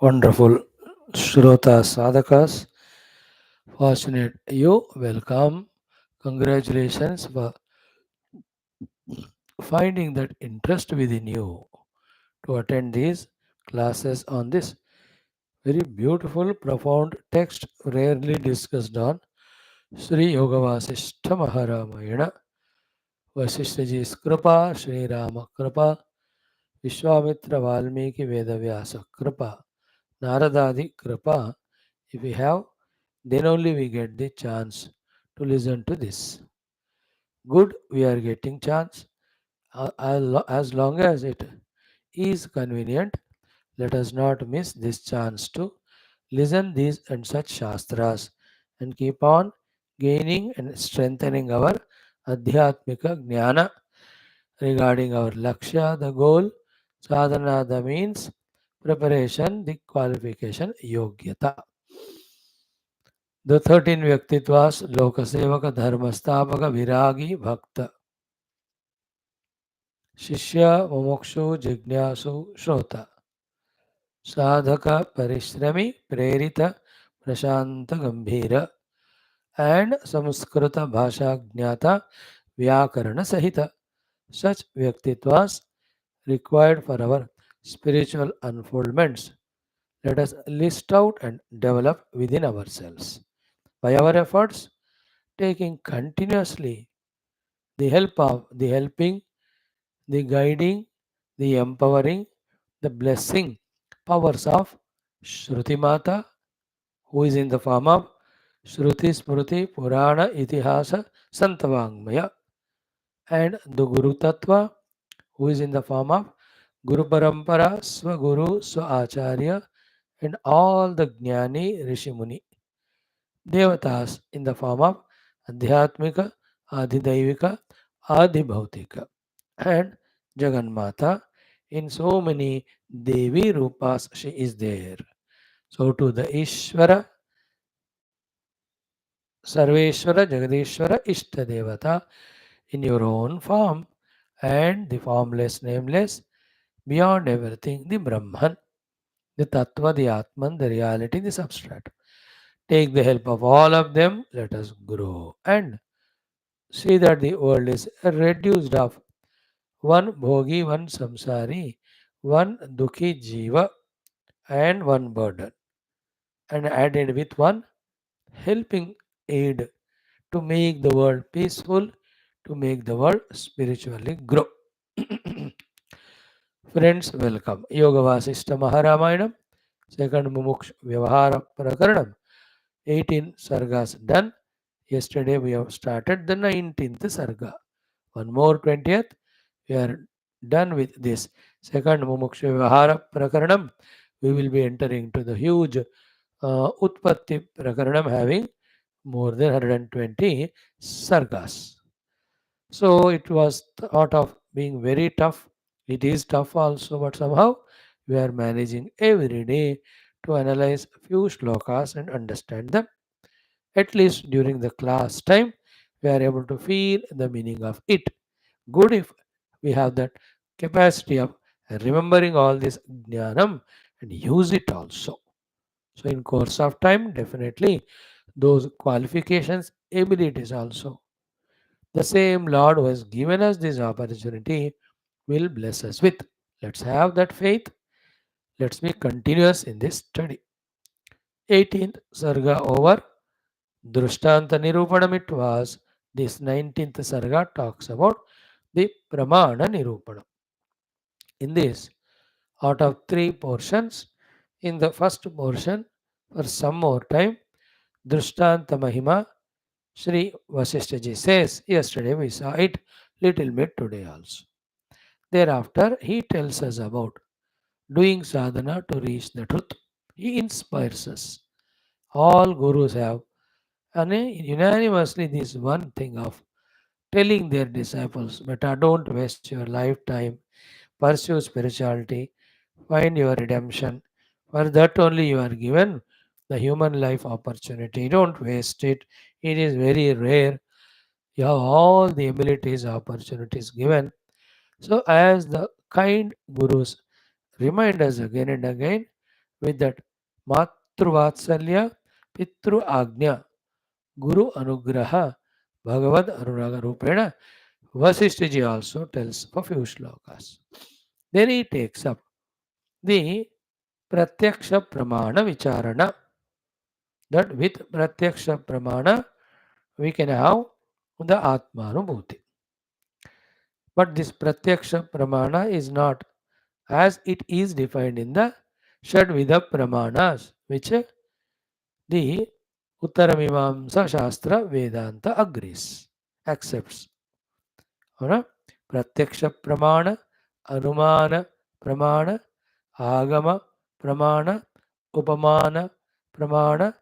Wonderful Shrota Sadhakas, fortunate you, welcome. Congratulations for finding that interest within you to attend these classes on this very beautiful, profound text rarely discussed on Sri Yoga Vaashishtha Maharamayana, Vaashishthaji's Kripa, Sri Rama Kripa, Vishwamitra Valmiki Vedavyasa Kripa, Naradadi Kripa. If we have, then only we get the chance to listen to this. Good, we are getting chance. As long as it is convenient, let us not miss this chance to listen these and such shastras and keep on gaining and strengthening our adhyatmika jnana regarding our lakshya, the goal, sadhana, the means, preparation, the qualification, yogyata. The 13 Vyaktitwas, Lokasevaka, Dharmastapaka, Viragi, Bhakta, Shishya, Mumukshu, Jignasu, Shrota, Sadhaka, Parishrami, Prerita, Prashanta, Gambhira, and Samskrita, Bhasha, Jnata, Vyakarana, Sahita. Such Vyaktitwas required for our spiritual unfoldments. Let us list out and develop within ourselves. By our efforts, taking continuously the help of the helping, the guiding, the empowering, the blessing powers of Shruti Mata, who is in the form of Shruti Smruti Purana Itihasa Santavangmaya, and the Guru Tattva, who is in the form of Guru Parampara, Swaguru, Swacharya, and all the Jnani Rishimuni. Devatas in the form of Adhyatmika, Adhidaivika, Adhibhautika, and Jagannatha. In so many Devi Rupas, she is there. So to the Ishvara, Sarveshwara, Jagadishwara, Ishta Devata in your own form, and the formless, nameless, beyond everything, the Brahman, the Tattva, the Atman, the reality, the substrate. Take the help of all of them, let us grow and see that the world is reduced of one bhogi, one samsari, one dukhi jiva, and one burden, and added with one helping aid to make the world peaceful, to make the world spiritually grow. Friends, welcome. Yoga Vaashishtha Maharamayana, second Mumukshu Vyavahara Prakaranam, 18 sargas done. Yesterday we have started the 19th sarga. One more 20th. We are done with this second Mumukshu Vyavahara Prakaranam. We will be entering to the huge Utpatti Prakaranam having more than 120 sargas. So it was thought of being very tough. It is tough also, but somehow we are managing every day to analyze few shlokas and understand them. At least during the class time, we are able to feel the meaning of it. Good if we have that capacity of remembering all this jnanam and use it also. So in course of time, definitely those qualifications, abilities also. The same Lord who has given us this opportunity will bless us with. Let's have that faith. Let's be continuous in this study. 18th Sarga over. Drishtanta Nirupanam it was. This 19th Sarga talks about the Pramana Nirupanam. In this, out of three portions, in the first portion, for some more time, Drishtanta Mahima, Sri Vasishthaji says, yesterday we saw it little bit today also. Thereafter, he tells us about doing sadhana to reach the truth. He inspires us. All gurus have and unanimously this one thing of telling their disciples, Beta, don't waste your lifetime, pursue spirituality, find your redemption. For that only you are given the human life opportunity. Don't waste it. It is very rare. You have all the abilities, opportunities given. So, as the kind gurus remind us again and again, with that Matruvatsalya, Pitru Agnya, Guru Anugraha, Bhagavad Anuraga Rupena, Vasishthaji also tells for few shlokas. Then he takes up the Pratyaksha Pramana Vicharana. That with Pratyaksha Pramana we can have the Atmanubhuti. But this Pratyaksha Pramana is not as it is defined in the Shadvida Pramanas, which the Uttaramimamsa Shastra Vedanta agrees, accepts. Right? Pratyaksha Pramana, Anumana Pramana, Agama Pramana, Upamana Pramana,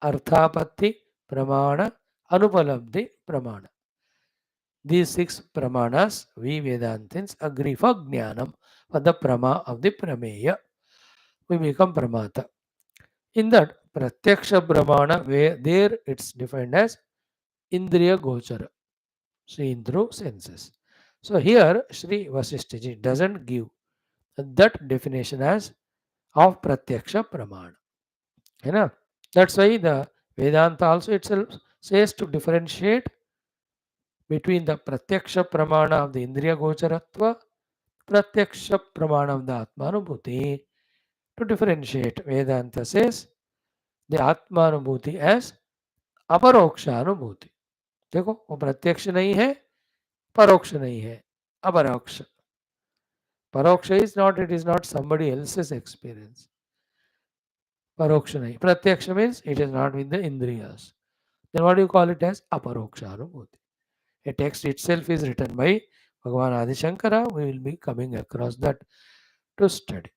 Arthapatti Pramana, Anupalabdhi Pramana. These 6 Pramanas, we Vedantins agree for Jnanam, for the Prama of the Prameya. We become Pramata. In that Pratyaksha Pramana, where there it's defined as Indriya Gochara, seen through senses. So here Sri Vasishthaji doesn't give that definition as of Pratyaksha Pramana. You know? That's why the Vedanta also itself says to differentiate between the Pratyaksha Pramana of the Indriya Gocharatva, Pratyaksha Pramana of the Atmanubhuti. To differentiate, Vedanta says the Atmanubhuti as अपरोक्षा अनुभूति. देखो वो प्रत्यक्ष नहीं है, परोक्ष नहीं है, अपरोक्ष. परोक्ष it is not somebody else's experience. परोक्ष नहीं. प्रत्यक्ष means it is not with the indriyas. Then what do you call it as? Aparoksha anubhuti. A text itself is written by Bhagavan Adi Shankara. We will be coming across that to study.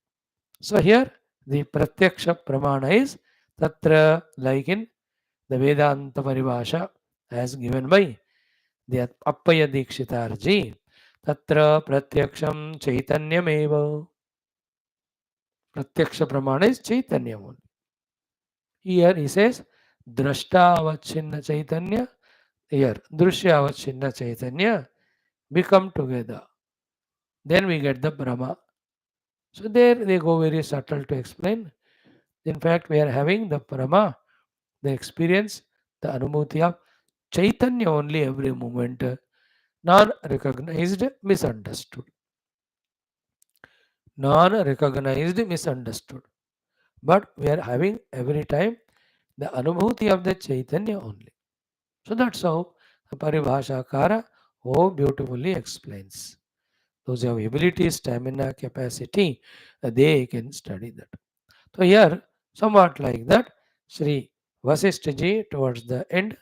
So here the Pratyaksha Pramana is Tatra, like in the Vedanta Paribhasha as given by the Appaya Dikshitarji. Tatra Pratyaksham Chaitanyameva. Pratyaksha Pramana is Chaitanya only. Here he says Drashta Avachinna Chaitanya. Here Drushya Avachinna Chaitanya become together. Then we get the Brahma. So there they go very subtle to explain. In fact, we are having the Brahma, the experience, the Anubhuti of Chaitanya only every moment, non-recognized, misunderstood. Non-recognized, misunderstood. But we are having every time the Anubhuti of the Chaitanya only. So that's how the Paribhashakara beautifully explains. Those who have ability, stamina, capacity, they can study that. So here, somewhat like that, Sri Vasishthaji towards the end,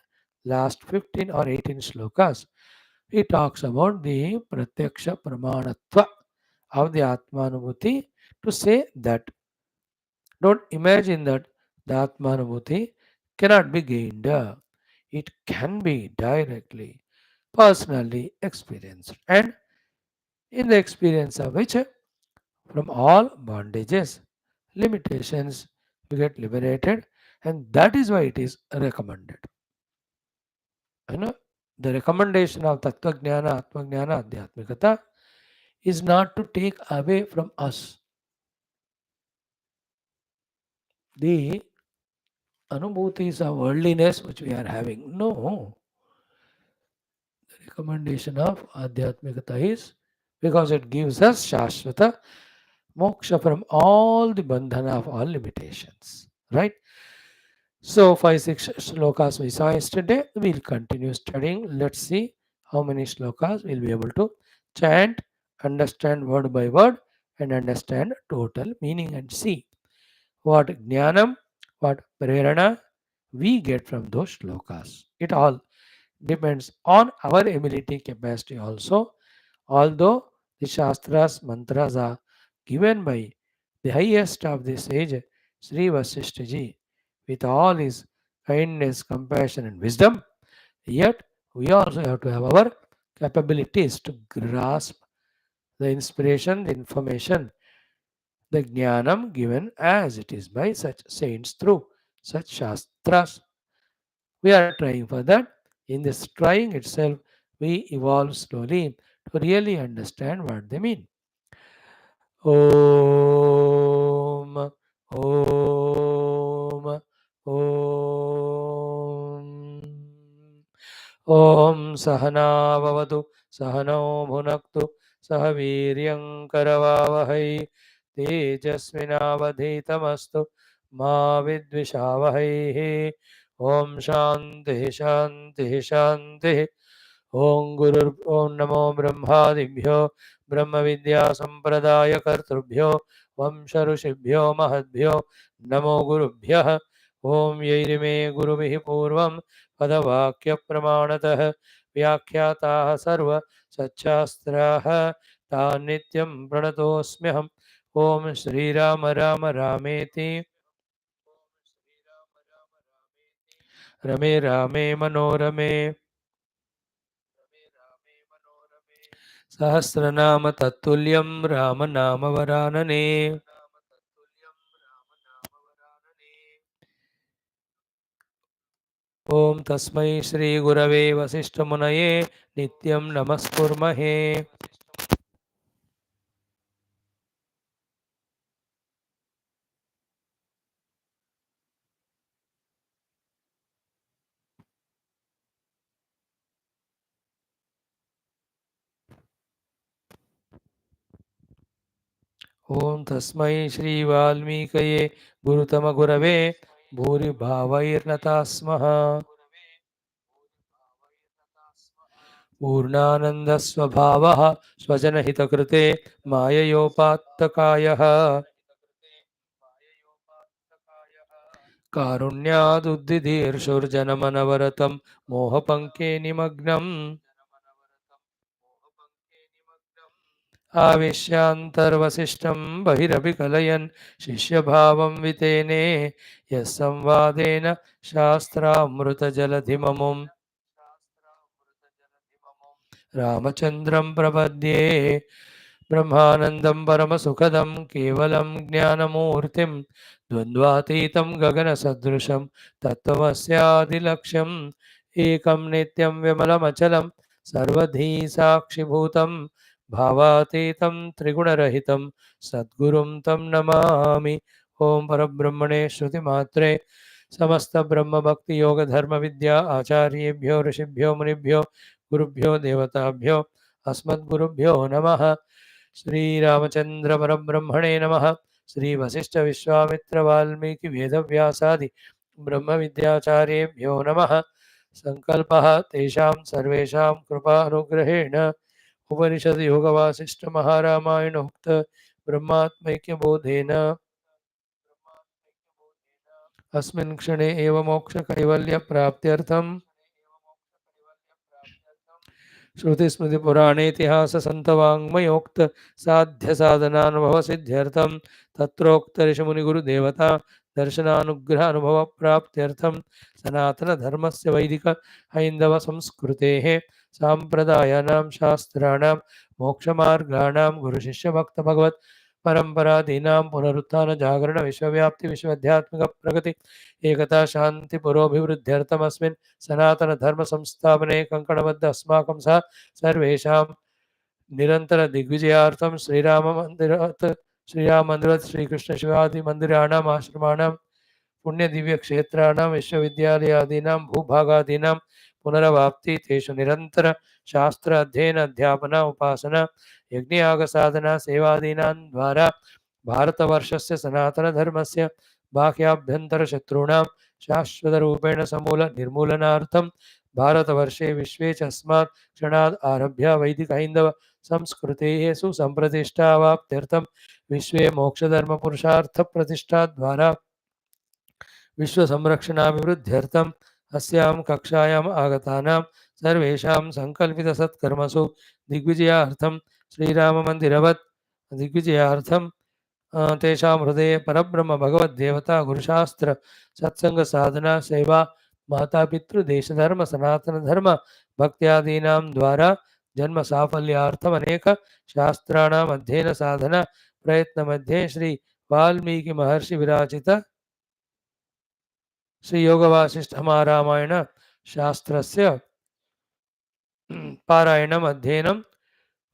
last 15 or 18 shlokas, he talks about the Pratyaksha Pramanatva of the Atmanubhuti to say that don't imagine that the Atmanubhuti cannot be gained. It can be directly, personally experienced, and in the experience of which from all bondages, limitations, we get liberated, and that is why it is recommended. You know, the recommendation of Tattva Jnana, Atma Jnana, Adhyatmikata is not to take away from us the anubhutis of worldliness which we are having. No. The recommendation of Adhyatmikata is because it gives us Shashvata moksha from all the bandhana of all limitations. Right? So 5-6 shlokas we saw yesterday. We'll continue studying. Let's see how many shlokas we'll be able to chant, understand word by word, and understand total meaning and see what jnanam, what prerana we get from those shlokas. It all depends on our ability capacity also. Although the Shastras, mantras are given by the highest of the sage, Sri Vasishthaji, with all his kindness, compassion, and wisdom, yet we also have to have our capabilities to grasp the inspiration, the information, the jnanam given as it is by such saints through such Shastras. We are trying for that. In this trying itself, we evolve slowly to really understand what they mean. Om ॐ ॐ ॐ सहना भवतु सहनौ भुनक्तु सह वीर्यं करवावहै तेजस्विनावधीतमस्तु मा विद्विषावहैः ॐ शान्तिः शान्तिः शान्तिः ॐ ॐ नमो ब्रह्मादिभ्यो ब्रह्मविद्यासम्प्रदायकर्तृभ्यो वंश ऋषिभ्यो महद्भ्यो नमो गुरुभ्यः ॐ यैर्मे गुरुभिः पूर्वं पदवाक्यप्रमाणतः व्याख्याताः सर्वसच्छास्त्राः तान् नित्यं प्रणतोऽस्म्यहम् ॐ श्रीराम राम रामेति रमे रामे मनोरमे सहस्रनाम तत्तुल्यं रामनामवरानने ॐ तस्मै श्रीगुरवे वसिष्ठमुनये नित्यं नमस्कुर्महे ॐ तस्मै श्रीवाल्मीकये गुरुतमगुरवे भूरिभावैर्नता स्मः पूर्णानन्दस्वभावः स्वजनहितकृते माययोपात्तकायः कारुण्यादुद्दिधीर्षुर्जनमनवरतं मोहपङ्के निमग्नम् आविश्यान्तर्वसिष्ठं बहिरभिकलयन् शिष्यभावं वितेने यः संवादेन शास्त्रामृतजलधिममुं रामचन्द्रं प्रपद्ये ब्रह्मानन्दं परमसुखदं केवलं ज्ञानमूर्तिं द्वन्द्वातीतं गगनसदृशं तत्त्वमस्यादिलक्ष्यम् एकं नित्यं विमलमचलं सर्वधी साक्षिभूतं भावातीतं त्रिगुणरहितं सद्गुरुं तं नमामि ॐ परब्रह्मणे श्रुतिमात्रे समस्तब्रह्मभक्तियोगधर्मविद्या आचार्येभ्यो ऋषिभ्यो मुनिभ्यो गुरुभ्यो देवताभ्यो अस्मद्गुरुभ्यो नमः श्रीरामचंद्र परब्रह्मणे नमः श्री वशिष्ठ विश्वामित्र वाल्मीकि वेदव्यासादि ब्रह्मविद्याचार्येभ्यो नमः संकल्पः तेषां सर्वेषां कृपानुग्रहेण उपनिषद योगवासिष्ठ महारामायणोक्त ब्रह्मात्मैक्यबोधेन अस्मिन् क्षणे एव मोक्षकैवल्यप्राप्त्यर्थं श्रुतिस्मृतिपुराणेतिहाससन्तवाङ्मयोक्त साध्यसाधनानुभवसिद्ध्यर्थं तत्रोक्तऋषिमुनिगुरुदेवता दर्शनानुग्रहानुभवप्राप्त्यर्थं सनातनधर्मस्य वैदिक हैन्दवसंस्कृतेः साम्प्रदायानां शास्त्राणां मोक्षमार्गाणां गुरुशिष्यभक्तभगवत् परम्परादीनां पुनरुत्थानजागरण विश्वव्याप्ति विश्वध्यात्मिकप्रगति एकता शान्तिपुरोभिवृद्ध्यर्थमस्मिन् सनातनधर्म संस्थापने कङ्कणबद्ध अस्माकं सह सर्वेषां निरंतर दिग्विजयार्थं श्रीराममन्दिरात् श्रीकृष्णशिवादिमन्दिराणाम् आश्रमाणां पुण्यदिव्यक्षेत्राणां विश्वविद्यालयादीनां भूभागादीनां पुनरवाप्ति तेषु निरन्तर शास्त्र अध्ययन अध्यापना उपासना यज्ञयागसाधना सेवादीनां द्वारा भारतवर्षस्य सनातनधर्मस्य बाह्याभ्यन्तरशत्रूणां शाश्वतरूपेण समूल निर्मूलनार्थं भारतवर्षे विश्वे च अस्मात् क्षणात् आरभ्य वैदिकहैन्दव संस्कृतेः सुसम्प्रतिष्ठावाप्त्यर्थं विश्वे मोक्षधर्मपुरुषार्थप्रतिष्ठाद्वारा विश्वसंरक्षणाभिवृद्ध्यर्थम् अस्यां कक्षायाम् आगतानां सर्वेषां सङ्कल्पितसत्कर्मसु दिग्विजयार्थं श्रीराममन्दिरवत् दिग्विजयार्थं तेषां हृदये परब्रह्म भगवद्देवता गुरुशास्त्र सत्संग साधना सेवा मातापितृदेशधर्म सनातनधर्म भक्त्यादीनां द्वारा जन्म साफल्यार्थम अनेक शास्त्राणाम् अध्ययन साधना प्रयत्न मध्ये श्री वाल्मीकि महर्षि विराचित श्री योग वासिष्ठ महारामायण शास्त्रस्य पारायणम् अध्ययनं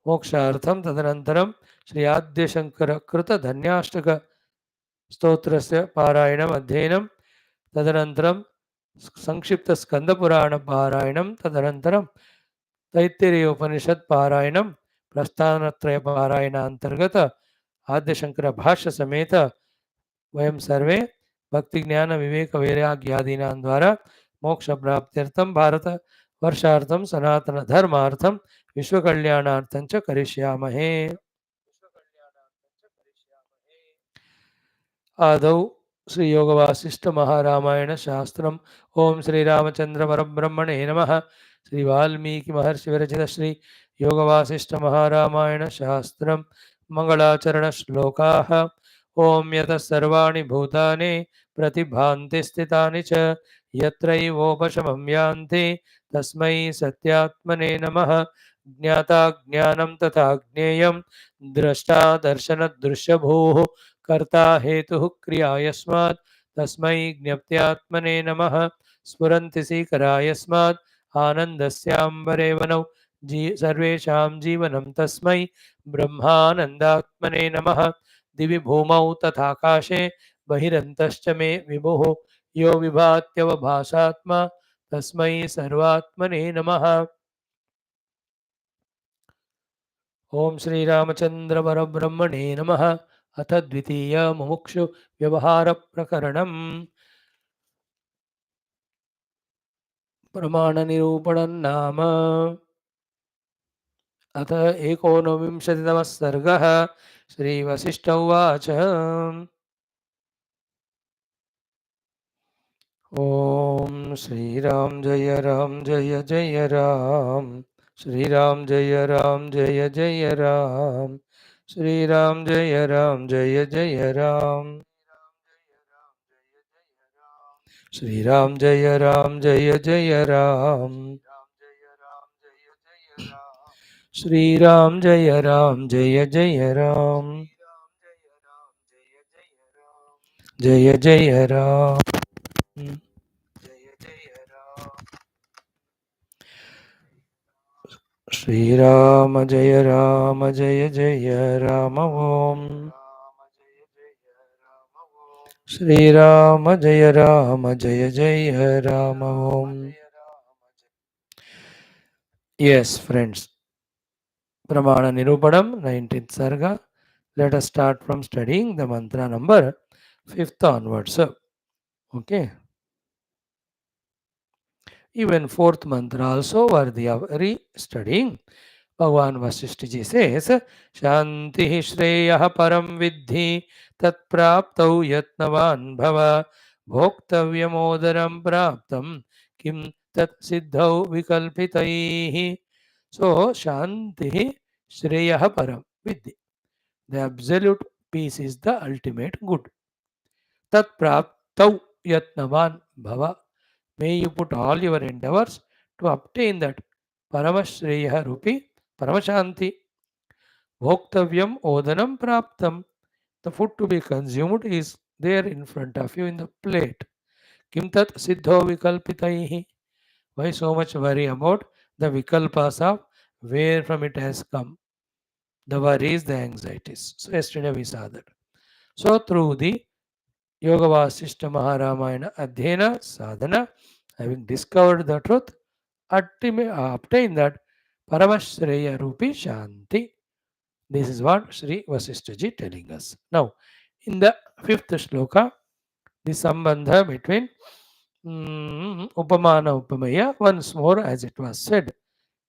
मोक्षार्थं तदनन्तरं श्री आद्यशङ्कर कृत धन्याष्टक स्तोत्रस्य पारायणम् अध्ययनं तदनन्तरं संक्षिप्तस्कन्दपुराणपारायणं तदनन्तरं तैत्तिरीयोपनिषत् पारायणं प्रस्थानत्रय पारायणान्तर्गत आद्यशंकर समेत वयं सर्वे भक्ति ज्ञान विवेक वैराग्यादीनां द्वारा मोक्ष प्राप्त्यर्थं भारत वर्षार्थं सनातन धर्मार्थं विश्वकल्याणार्थं च करिष्यामहे। आदौ श्री योग वासिष्ठ महारामायण शास्त्रम ओम श्री रामचंद्र परब्रह्मणे नमः। श्री वाल्मीकि महर्षि विरचित श्री योग वासिष्ठ महारामायण शास्त्रम मंगलाचरण श्लोकाः। ओम यतः सर्वाणि भूतानि प्रतिभान्ति स्थितानि च यत्रैवोपशमं यान्ति तस्मै सत्यात्मने नमः। ज्ञाता ज्ञानं तथा ज्ञेयं द्रष्टा दर्शनदृश्यभूः कर्ता हेतुः क्रिया यस्मात् तस्मै ज्ञप्त्यात्मने नमः। स्फुरन्ति सीकरा यस्मात् आनन्दस्याम्बरे वनौ सर्वेषां जीवनं तस्मै ब्रह्मानन्दात्मने नमः। दिवि भूमौ तथाकाशे बहिरन्तश्च मे विभुः यो विभात्यवभासात्मा तस्मै सर्वात्मने नमः। ओम श्री रामचंद्र परब्रह्मणे नमः। अथ द्वितीय मुमुक्षु व्यवहार प्रकरणम्। प्रमाण निरूपणं नाम अथ एकोनविंशतितमः सर्गः। श्री वसिष्ठ उवाच। ओम श्रीराम जय जय राम। श्रीराम जय जय राम। श्रीराम जय राम। श्रीराम जय जय राम। श्रीराम जय जय राम। जय जय राम। श्रीराम जय जय राम। ओम श्रीराम जय जय राम। ओम। Yes, friends. Pramana Nirupanam, 19th Sarga. Let us start from studying the mantra number 5th onwards. Okay. Even 4th mantra also worthy of re-studying. Bhagavan Vaashishthaji says, Shanti Shreyah Param Vidhi Tat Praptau Yatnavan Bhava Bhoktavyam Praptam Kim Tat Siddhau Vikalpitaihi. So, Shanti Shreyah Param Vidhi. The absolute peace is the ultimate good. Tat Praptau Yatnavan Bhava. May you put all your endeavors to obtain that Paramashreya Rupi Paramashanti. Bhoktavyam Odanam Praptam. The food to be consumed is there in front of you in the plate. Kim tat siddho vikalpitaihi. Why so much worry about the vikalpas of where from it has come? The worries, the anxieties. So yesterday we saw that. So through the Yoga Vaashishtha Maharamayana Adhyana Sadhana, having discovered the truth, obtain that Paramashreya Rupi Shanti. This is what Sri Vasishthaji telling us. Now, in the 5th shloka, the sambandha between Upamana Upamaya, once more as it was said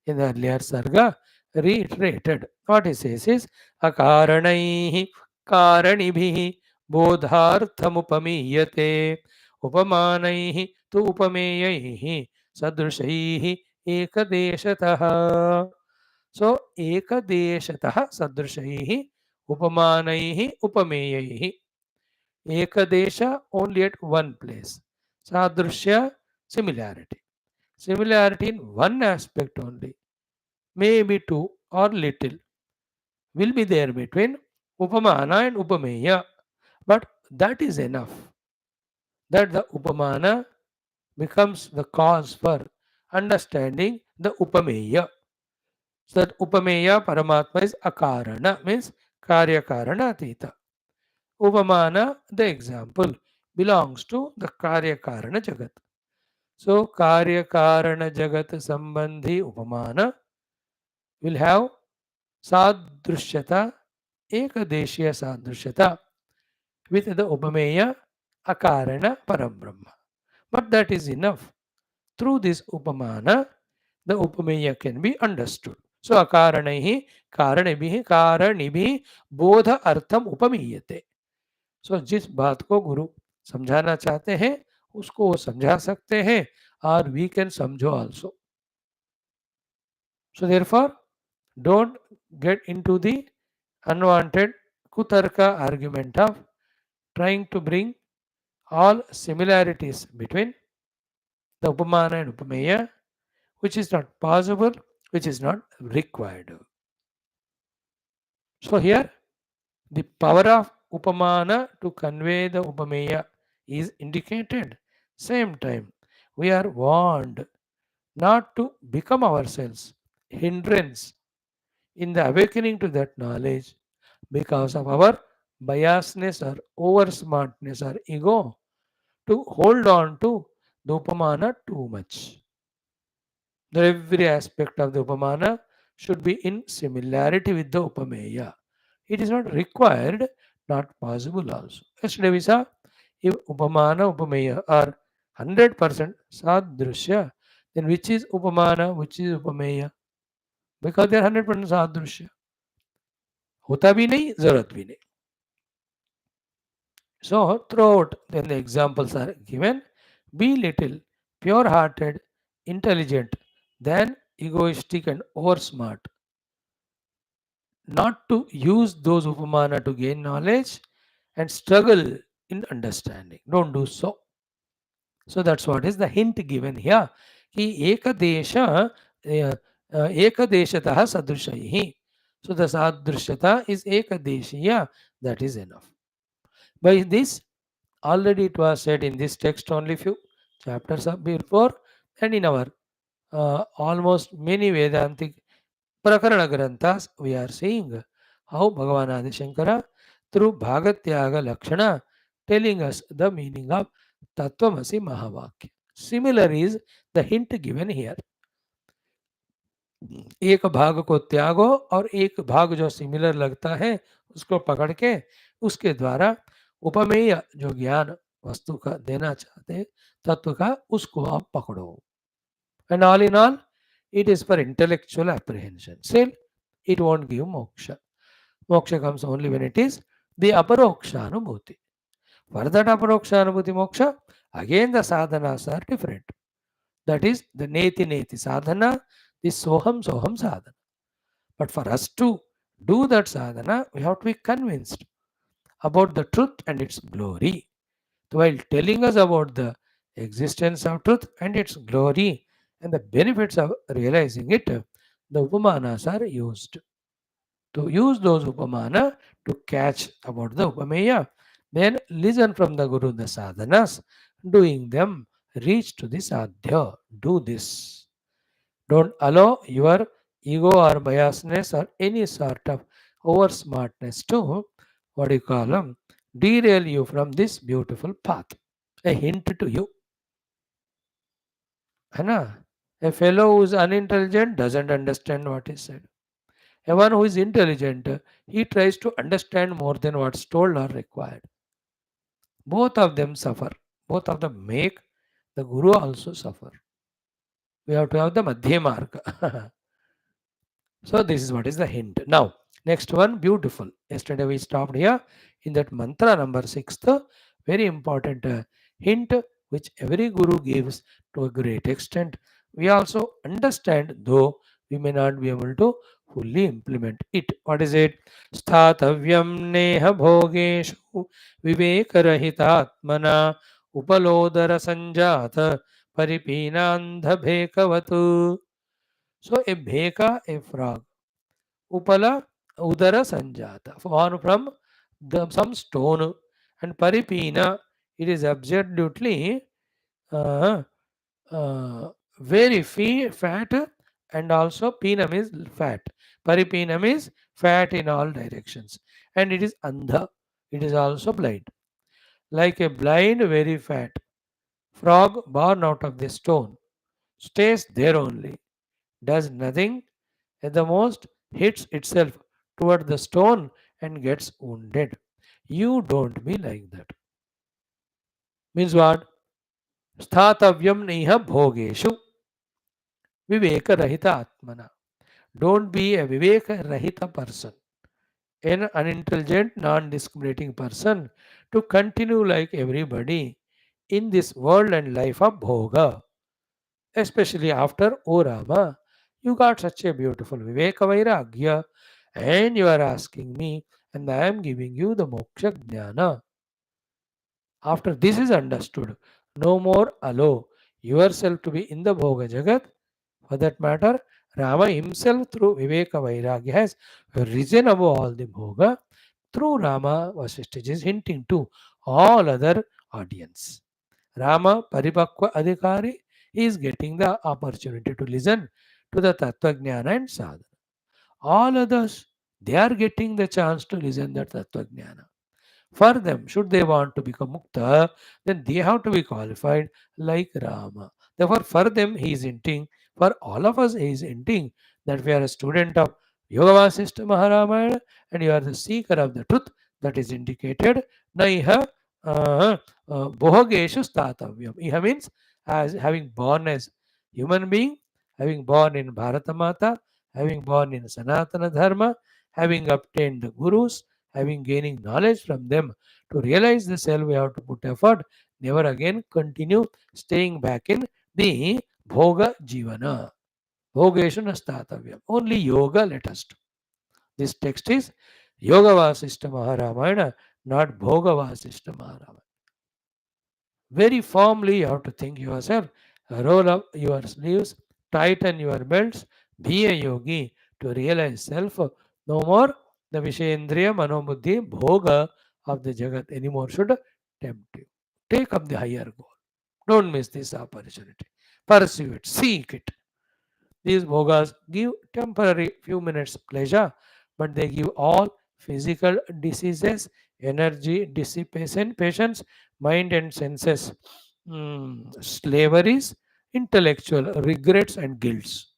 in the earlier sarga, reiterated. What he says is, Akaranaihi Karanibhihi Bodharthamupamiyate Upamanaihi tu Upameyaihi Sadrushaihi Ekadeshataha. So, Ekadeshatah Sadrushaihi Upamanaihi Upameyaihi. Ekadesha only at one place. Sadrushya similarity. Similarity in one aspect only. Maybe two or little will be there between Upamana and Upameya. But that is enough. That the Upamana becomes the cause for understanding the Upameya. So that Upameya Paramatma is Akarana, means Karya Karana Atita. Upamana, the example, belongs to the Karya Karana Jagat. So, Karya Karana Jagat Sambandhi Upamana will have Sadrushyata, Ekadeshiya Sadrushyata with the Upameya Akarana Parambrahma. But that is enough. Through this Upamana, the Upameya can be understood. So, Akaranaihi, Karanibhi, Karanibhi, Bodha Artham Upamiyate. सो जिस बात को गुरु समझाना चाहते हैं उसको वो समझा सकते हैं और वी कैन समझो also. So therefore don't get into the unwanted kutarka argument of trying to bring all similarities between the upamana and upameya, which is not possible, which is not required. So here the power of upamana to convey the upameya is indicated. Same time, we are warned not to become ourselves hindrance in the awakening to that knowledge because of our biasness or over smartness or ego to hold on to the upamana too much. That every aspect of the upamana should be in similarity with the upameya. It is not required, not possible also. Yesterday we saw if upamana, upameya are 100% sadrusya, then which is upamana, which is upameya? Because they are 100% sadrusya. होता भी नहीं, जरूरत भी नहीं. So throughout, then the examples are given. Be little, pure-hearted, intelligent, than egoistic and over-smart. Not to use those upamana to gain knowledge and struggle in understanding. Don't do so. So that's what is the hint given here. कि ekadeshatah sadrushaihi. So the sadrushata is ekadeshiya. That is enough. By this, already it was said in this text only few chapters before, and in our almost many Vedantic Prakarana Granthas, we are seeing how Bhagavan Adi Shankara through Bhagatyaga Lakshana telling us the meaning of Tattvamasi Mahavakya. Similar is the hint given here. एक भाग को त्यागो और एक भाग जो similar लगता है उसको पकड़ के उसके द्वारा उपमेय जो ज्ञान वस्तु का देना चाहते हैं तत्व का उसको आप पकड़ो. And all in all it is for intellectual apprehension. Still, it won't give moksha. Moksha comes only when it is the aparoksha anubhuti. For that aparoksha anubhuti moksha, again the sadhanas are different. That is the neti neti sadhana, the soham soham sadhana. But for us to do that sadhana, we have to be convinced about the truth and its glory. While telling us about the existence of truth and its glory and the benefits of realizing it, the upamanas are used. To use those upamana to catch about the upameya, then listen from the Guru the sadhanas, doing them reach to the sadhya. Do this. Don't allow your ego or biasness or any sort of over smartness to what you call them derail you from this beautiful path. A hint to you. Anna, a fellow who is unintelligent doesn't understand what is said. A one who is intelligent, he tries to understand more than what's told or required. Both of them suffer. Both of them make the Guru also suffer. We have to have the Madhya Marga. So this is what is the hint. Now, next one, beautiful. Yesterday we stopped here in that mantra number 6th. Very important hint which every Guru gives to a great extent. We also understand, though we may not be able to fully implement it. What is it? Sthathavyam neha bhogeshu vivekarahitatmana upalodara sanjata paripinandha bhekavatu. So a bheka, a frog. Upala, udara sanjata. Formed from some stone. And paripina, it is absolutely uh, very fat, and also pinam is fat. Paripinam is fat in all directions. And it is andha. it is also blind. Like a blind, very fat frog born out of the stone, stays there only, does nothing, at the most hits itself toward the stone and gets wounded. You don't be like that. Means what? Sthathavyam niha bhogeshu viveka rahita atmana. Don't be a viveka rahita person, an unintelligent, non-discriminating person to continue like everybody in this world and life of bhoga. Especially after O Rama, you got such a beautiful Viveka Vairagya, and you are asking me, and I am giving you the Moksha Jnana. After this is understood, no more allow yourself to be in the Bhoga Jagat. For that matter, Rama himself through Viveka Vairagya has risen above all the Bhoga. Through Rama, Vaashishtha is hinting to all other audience. Rama Paripakva Adhikari is getting the opportunity to listen to the Tattva Jnana and Sadhana. All others, they are getting the chance to listen to Tattva Jnana. For them, should they want to become Mukta, then they have to be qualified like Rama. Therefore, for them, he is hinting, for all of us, he is hinting that we are a student of Yoga Vasishtha Maharamayana and you are the seeker of the truth that is indicated. Naiha Bhogeshu Statavyam. Iha means as having born as human being, having born in Bharata Mata, having born in Sanatana Dharma, having obtained the gurus, having gaining knowledge from them to realize the self, we have to put effort, never again continue staying back in the bhoga jivana. Bhogeshu nastatavyam. Only yoga let us do. This text is Yoga Vasishtha Maharamayana, not Bhoga Vasishtha Maharamayana. Very firmly you have to think yourself, roll up your sleeves, tighten your belts, be a yogi to realize self. No more the Vishayendriya Manobuddhi Bhoga of the Jagat anymore should tempt you. Take up the higher goal. Don't miss this opportunity. Pursue it, seek it. These bhogas give temporary few minutes pleasure, but they give all physical diseases, energy dissipation, patience, mind and senses, slaveries, intellectual regrets and guilts,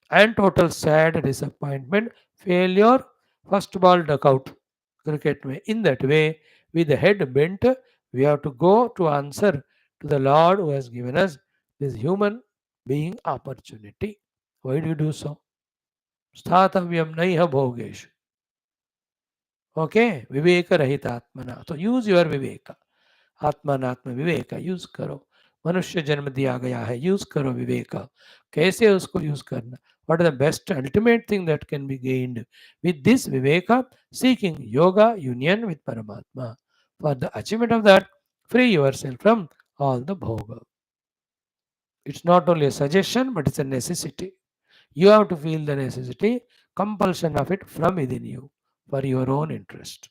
and total sad disappointment, failure, first ball dugout, cricket way. In that way, with the head bent, we have to go to answer to the Lord who has given us this human being opportunity. Why do you do so? Sthathavyam naiha bhogeshu. Okay, viveka rahita atmana. So use your viveka. आत्मात्म विवेक use करो. मनुष्य जन्म दिया गया है, use करो विवेक. कैसे उसको यूज करना? What is the best ultimate thing that can be gained with this viveka? Seeking yoga union with Paramatma. For the achievement of that, free yourself from all the bhoga. It's not only a suggestion, but it's a necessity. You have to feel the necessity, compulsion of it from within you for your own interest.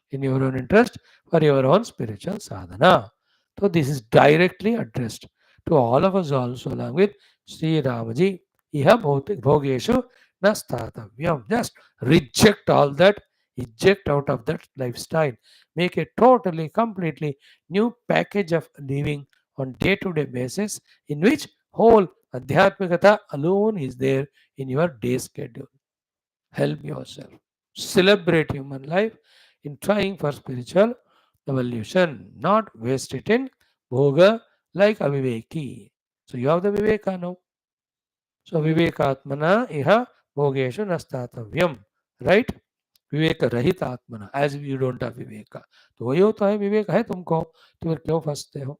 In your own interest, for your own spiritual sadhana. So this is directly addressed to all of us also, along with Sri Ramaji. Iha bhogeshu nastatavyam. Just reject all that, eject out of that lifestyle. Make a totally, completely new package of living on day-to-day basis in which whole Adhyatmikata alone is there in your day schedule. Help yourself. Celebrate human life in trying for spiritual evolution, not waste it in bhoga like aviveki. So you have the viveka now. So vivekatmana iha bhogeshu nastatavyam. Right? विवेक रहित आत्मना as you don't have विवेक. तो वही होता है, विवेक है तुमको तो फिर क्यों फंसते हो?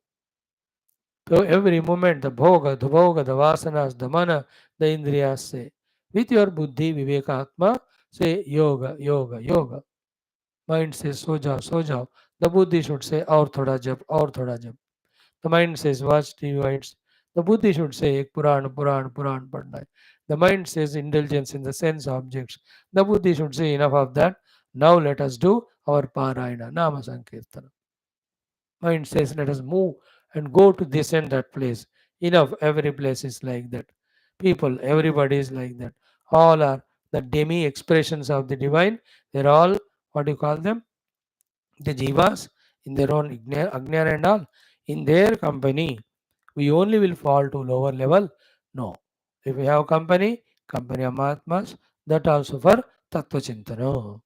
तो एवरी मोमेंट द भोग द भोग द वासनास द मन द इंद्रियास से विथ योर बुद्धि विवेक आत्मा से yoga yoga yoga. Mind says, so jao. The buddhi should say, और थोड़ा जप, और थोड़ा जप. The mind says, watch TV nights. The buddhi should say, एक पुराण पुराण पुराण पढ़ना है. The mind says, indulgence in the sense objects. The buddhi should say, enough of that. Now let us do our parayana, nama sankirtana. Mind says, let us move and go to this and that place. Enough, every place is like that. People, everybody is like that. All are the demi expressions of the divine. They're all what do you call them? The jivas in their own ajnana and all, in their company, we only will fall to lower level. No. If we have company of Mahatmas, that also for Tattva Chintana.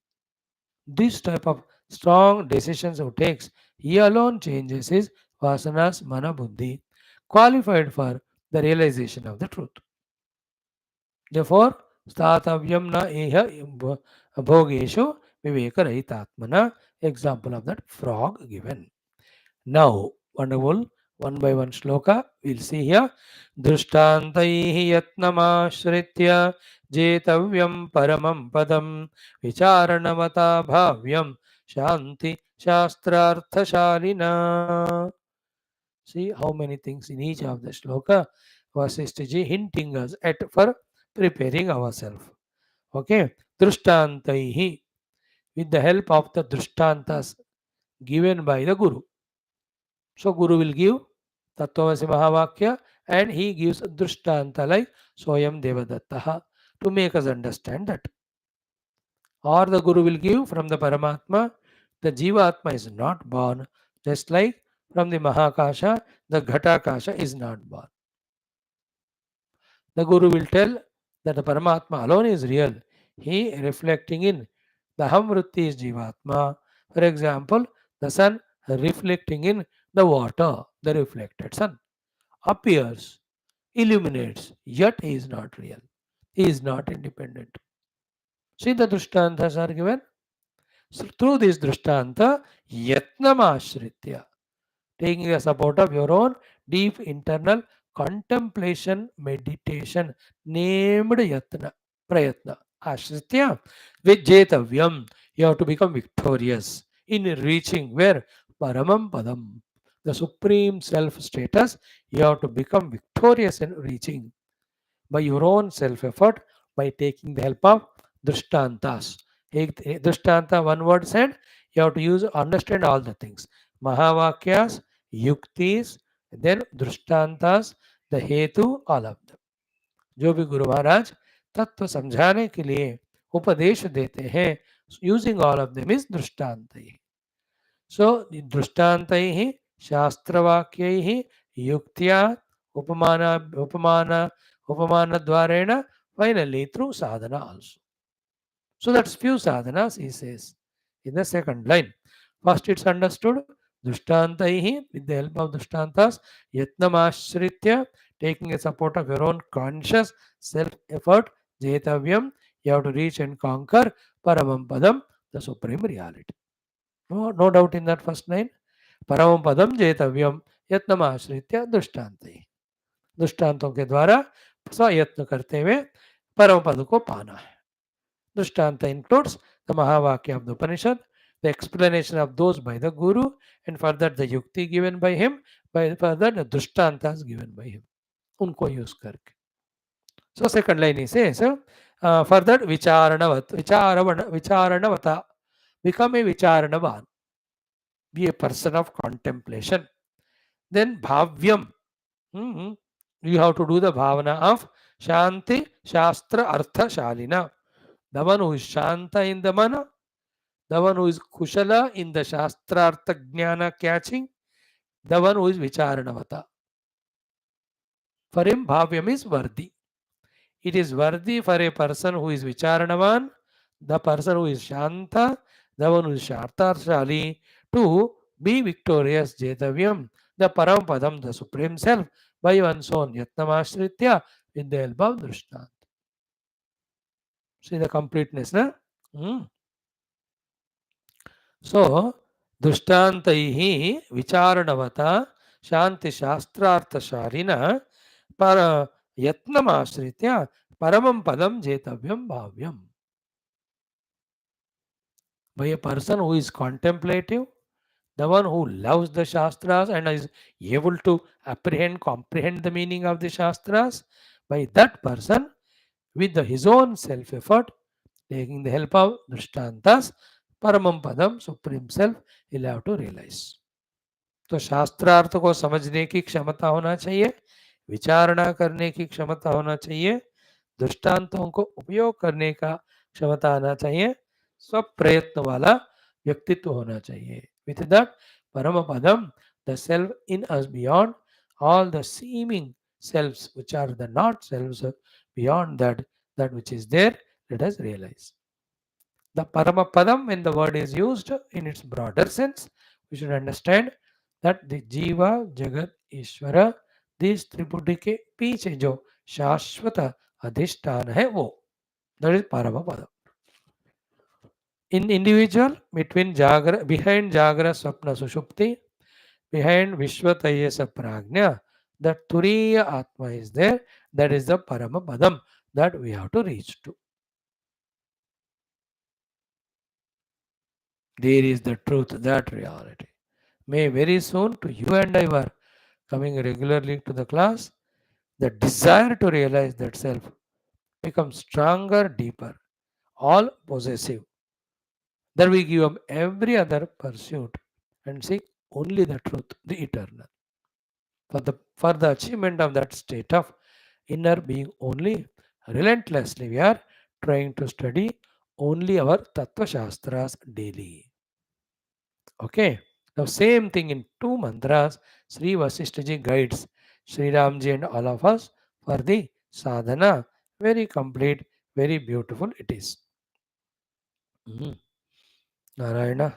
This type of strong decisions who takes, he alone changes his vasanas, mana, buddhi, qualified for the realization of the truth. Therefore, statavyam na eha bhogeshu vivekarahitatmana. Example of that frog given. Now, wonderful, one by one shloka, we'll see here. Drishtantaihi yatnamashritya jetavyam paramam padam vicharanamata bhavyam shanti shastrarthashalina. See how many things in each of the shloka Vaashishthaji hinting us at for preparing ourselves. Okay, Drishtantaihi, with the help of the Drishtantas given by the Guru. So Guru will give Tattvamasi Mahavakya and he gives Drishtanta like Soyam Devadattaha to make us understand that. Or the Guru will give from the Paramatma, the Jivatma is not born, just like from the Mahakasha, the Ghatakasha is not born. The Guru will tell that the Paramatma alone is real. He reflecting in the Hamvritti is Jivatma. For example, the sun reflecting in the water, the reflected sun, appears, illuminates, yet he is not real. He is not independent. See, the Drishtantas are given. So through this Drishtanta, Yatnamashritya, taking the support of your own deep internal contemplation, meditation, named Yatna, Prayatna, Ashritya, Vijetavyam. You have to become victorious in reaching where? Paramam Padam, the supreme self status. You have to become victorious in reaching by your own self effort, by taking the help of Drishtantas. Drishtanta, one word said, you have to use, understand all the things. Mahavakyas, Yuktis, then Drishtantas, the Hetu, all of them. जो भी गुरु महाराज तत्व समझाने के लिए उपदेश देते हैं, using all of them is दृष्टांत. सो दृष्टान्तैः शास्त्रवाक्यैः युक्त्या उपमानद्वारेण finally through sadhana also. So that's few sadhanas he says in the second line. First it's understood drishtantaihi, with the help of drishtantas, yatnamashritya, taking a support of your own conscious self effort, jetavyam, you have to reach and conquer paramam padam, the supreme reality. No doubt in that first line. परम पदम जेतव्यम यत्नमाश्रित्य दृष्टांत. दृष्टांतों के द्वारा स्वयत्न करते हुए परम पद को पाना है. दृष्टांत includes the Mahavakya of the Upanishad, the explanation of those by the Guru, and further the yukti given by him, by further the dृष्टांतास given by him. उनको यूज करके. So second line he says, further vicharanavata, become a vicharanavan, be a person of contemplation. Then bhavyam, you have to do the bhavana of shanti shastra artha shalina, the one who is shanta in the mana, the one who is kushala in the shastra artha jnana catching, the one who is vicharanavata. For him bhavyam is worthy. It is worthy for a person who is vicharanavan, the person who is shanta, the one who is shastra to be victorious jetavyam, the Parampadam, the Supreme Self, by one's own Yatnamashritya, with the help of Drishtanta. See the completeness, na? So, Drishtantaihi Vicharanavata Shanti Shastrartha Sharina Para Yatnamashritya Paramam Padam Jetavyam Bhavyam. By a person who is contemplative, the one who loves the Shastras and is able to comprehend the meaning of the Shastras, by that person, with his own self-effort, taking the help of Drishtantas, Paramam Padam, Supreme Self, he'll have to realize. तो शास्त्रार्थ को समझने की क्षमता होना चाहिए, विचारणा करने की क्षमता होना चाहिए, दृष्टांतों को उपयोग करने का क्षमता आना चाहिए, स्वप्रयत्न वाला व्यक्तित्व होना चाहिए. With that, Paramapadam, the self in us beyond all the seeming selves, which are the not selves, beyond that, that which is there, let us realize. The Paramapadam, when the word is used in its broader sense, we should understand that the Jiva, Jagat, Ishvara, these Tripudi के पीछे जो शाश्वत अधिष्ठान है वो, that is Paramapadam. In individual, between Jagra, behind Jagra, Swapna, Sushupti, behind Vishwatayasa Prajna, that Turiya Atma is there, that is the Paramapadam that we have to reach to. There is the truth, that reality. May very soon to you and I were coming regularly to the class, the desire to realize that self becomes stronger, deeper, all possessive. That we give up every other pursuit and seek only the truth, the eternal. For the achievement of that state of inner being only, relentlessly we are trying to study only our Tattva Shastras daily. Okay. Now same thing in two mantras, Sri Vasishthaji guides Sri Ramji and all of us for the sadhana. Very complete, very beautiful it is. Narayana.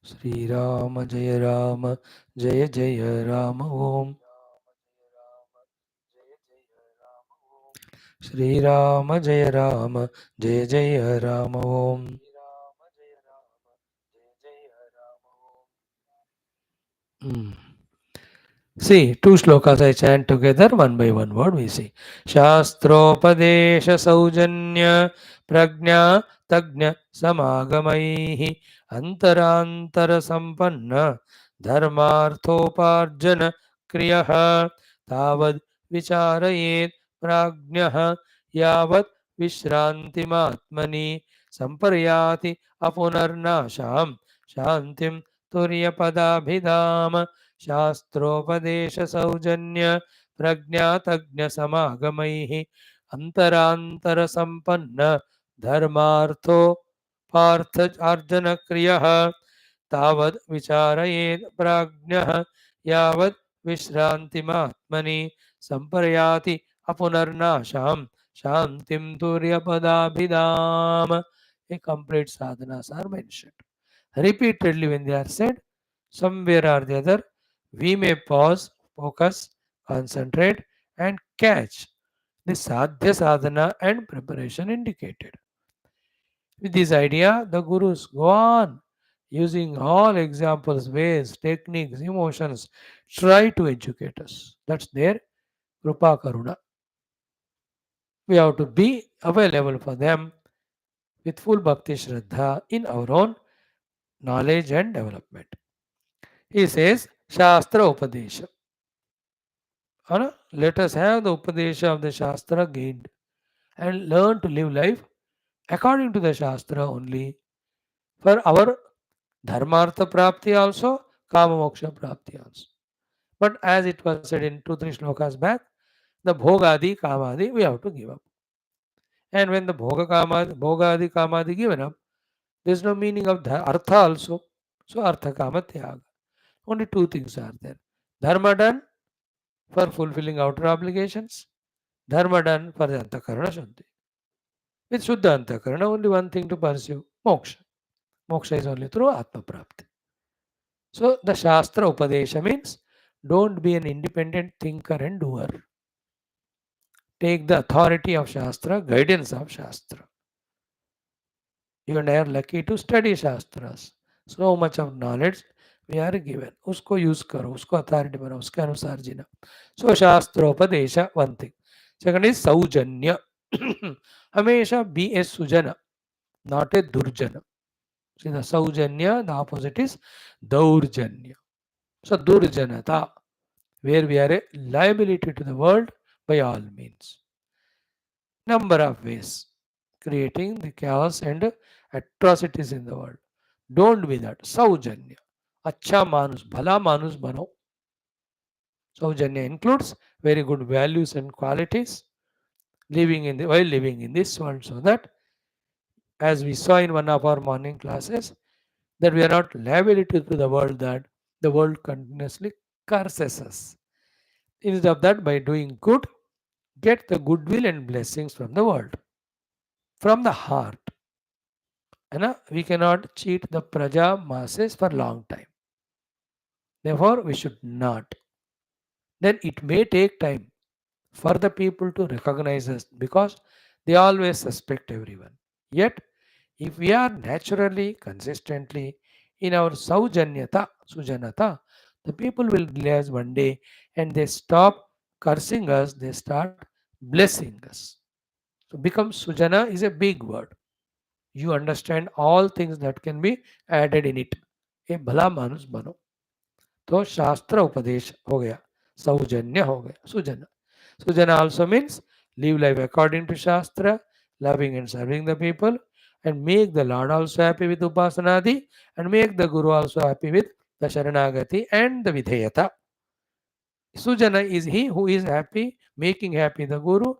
Sri Rama Jaya Rama Jaya Jaya Rama Om. Sri Rama Jaya Rama Jaya Jaya Rama Om. See, two shlokas I chant together, one by one word we see. Shastropadesha saujanya prajna tagnya samagamaihi antarantara sampanna dharmarthoparjana kriyaha tavad vicharayet prajnah yavat vishrantimatmani samparayati apunarnasham shantim turyapadabhidam शास्त्रोपदेश सौजन्य प्रज्ञातज्ञ समागमैः अंतरांतर संपन्न धर्मार्थो पार्थ अर्जन क्रियः तावद् विचारयेत् प्राज्ञः यावद् विश्रान्तिमात्मनि संपर्याति अपुनर्नाशां शांतिं तुर्यपदाभिधाम. A complete sadhanas are mentioned repeatedly. When they are said, somewhere or the other we may pause, focus, concentrate, and catch the sadhya sadhana and preparation indicated. With this idea, the gurus go on using all examples, ways, techniques, emotions, try to educate us. That's their Krupa Karuna. We have to be available for them with full bhakti shraddha in our own knowledge and development. He says, Shastra Upadesha. Let us have the Upadesha of the Shastra gained and learn to live life according to the Shastra only for our Dharmartha Prapti also, Kama Moksha Prapti also. But as it was said in 2-3 shlokas back, the Bhogadi, Kamadi, we have to give up. And when the Bhogadi, Kamadi given up, there is no meaning of Artha also. So Artha Kama Tyaga. Only two things are there. Dharma done for fulfilling outer obligations, Dharma done for the Antakarana Shuddhi. With Shuddha Antakarana, only one thing to pursue, Moksha. Moksha is only through Atma Prapti. So the Shastra Upadesha means don't be an independent thinker and doer. Take the authority of Shastra, guidance of Shastra. You and I are lucky to study Shastras. So much of knowledge we are given. Usko use karo, usko authority bana, uske anusar jina. So Shastra Upadesha, one thing. Second is Saujanya. Hamesha be a Sujana, not a Durjana. See the Saujanya, the opposite is Daurjanya. So Durjanata, where we are a liability to the world by all means. Number of ways, creating the chaos and atrocities in the world. Don't be that. Saujanya. Acha manus, bhala manus bano. Saujanya includes very good values and qualities. while living in this world, so that, as we saw in one of our morning classes, that we are not liability to the world, that the world continuously curses us. Instead of that, by doing good, get the goodwill and blessings from the world, from the heart. We cannot cheat the praja masses for long time. Therefore, we should not. Then it may take time for the people to recognize us, because they always suspect everyone. Yet, if we are naturally, consistently in our saujanyata, sujanata, the people will realize one day and they stop cursing us, they start blessing us. So, become sujana is a big word. You understand all things that can be added in it. A भला मानुष बनो. तो शास्त्र उपदेश हो गया, सौजन्य हो गया, सुजन. Sujana also means live life according to Shastra, loving and serving the people, and make the Lord also happy with Upasanadi, and make the Guru also happy with the Sharanagati and the Vidheyata. Sujana is he who is happy, making happy the Guru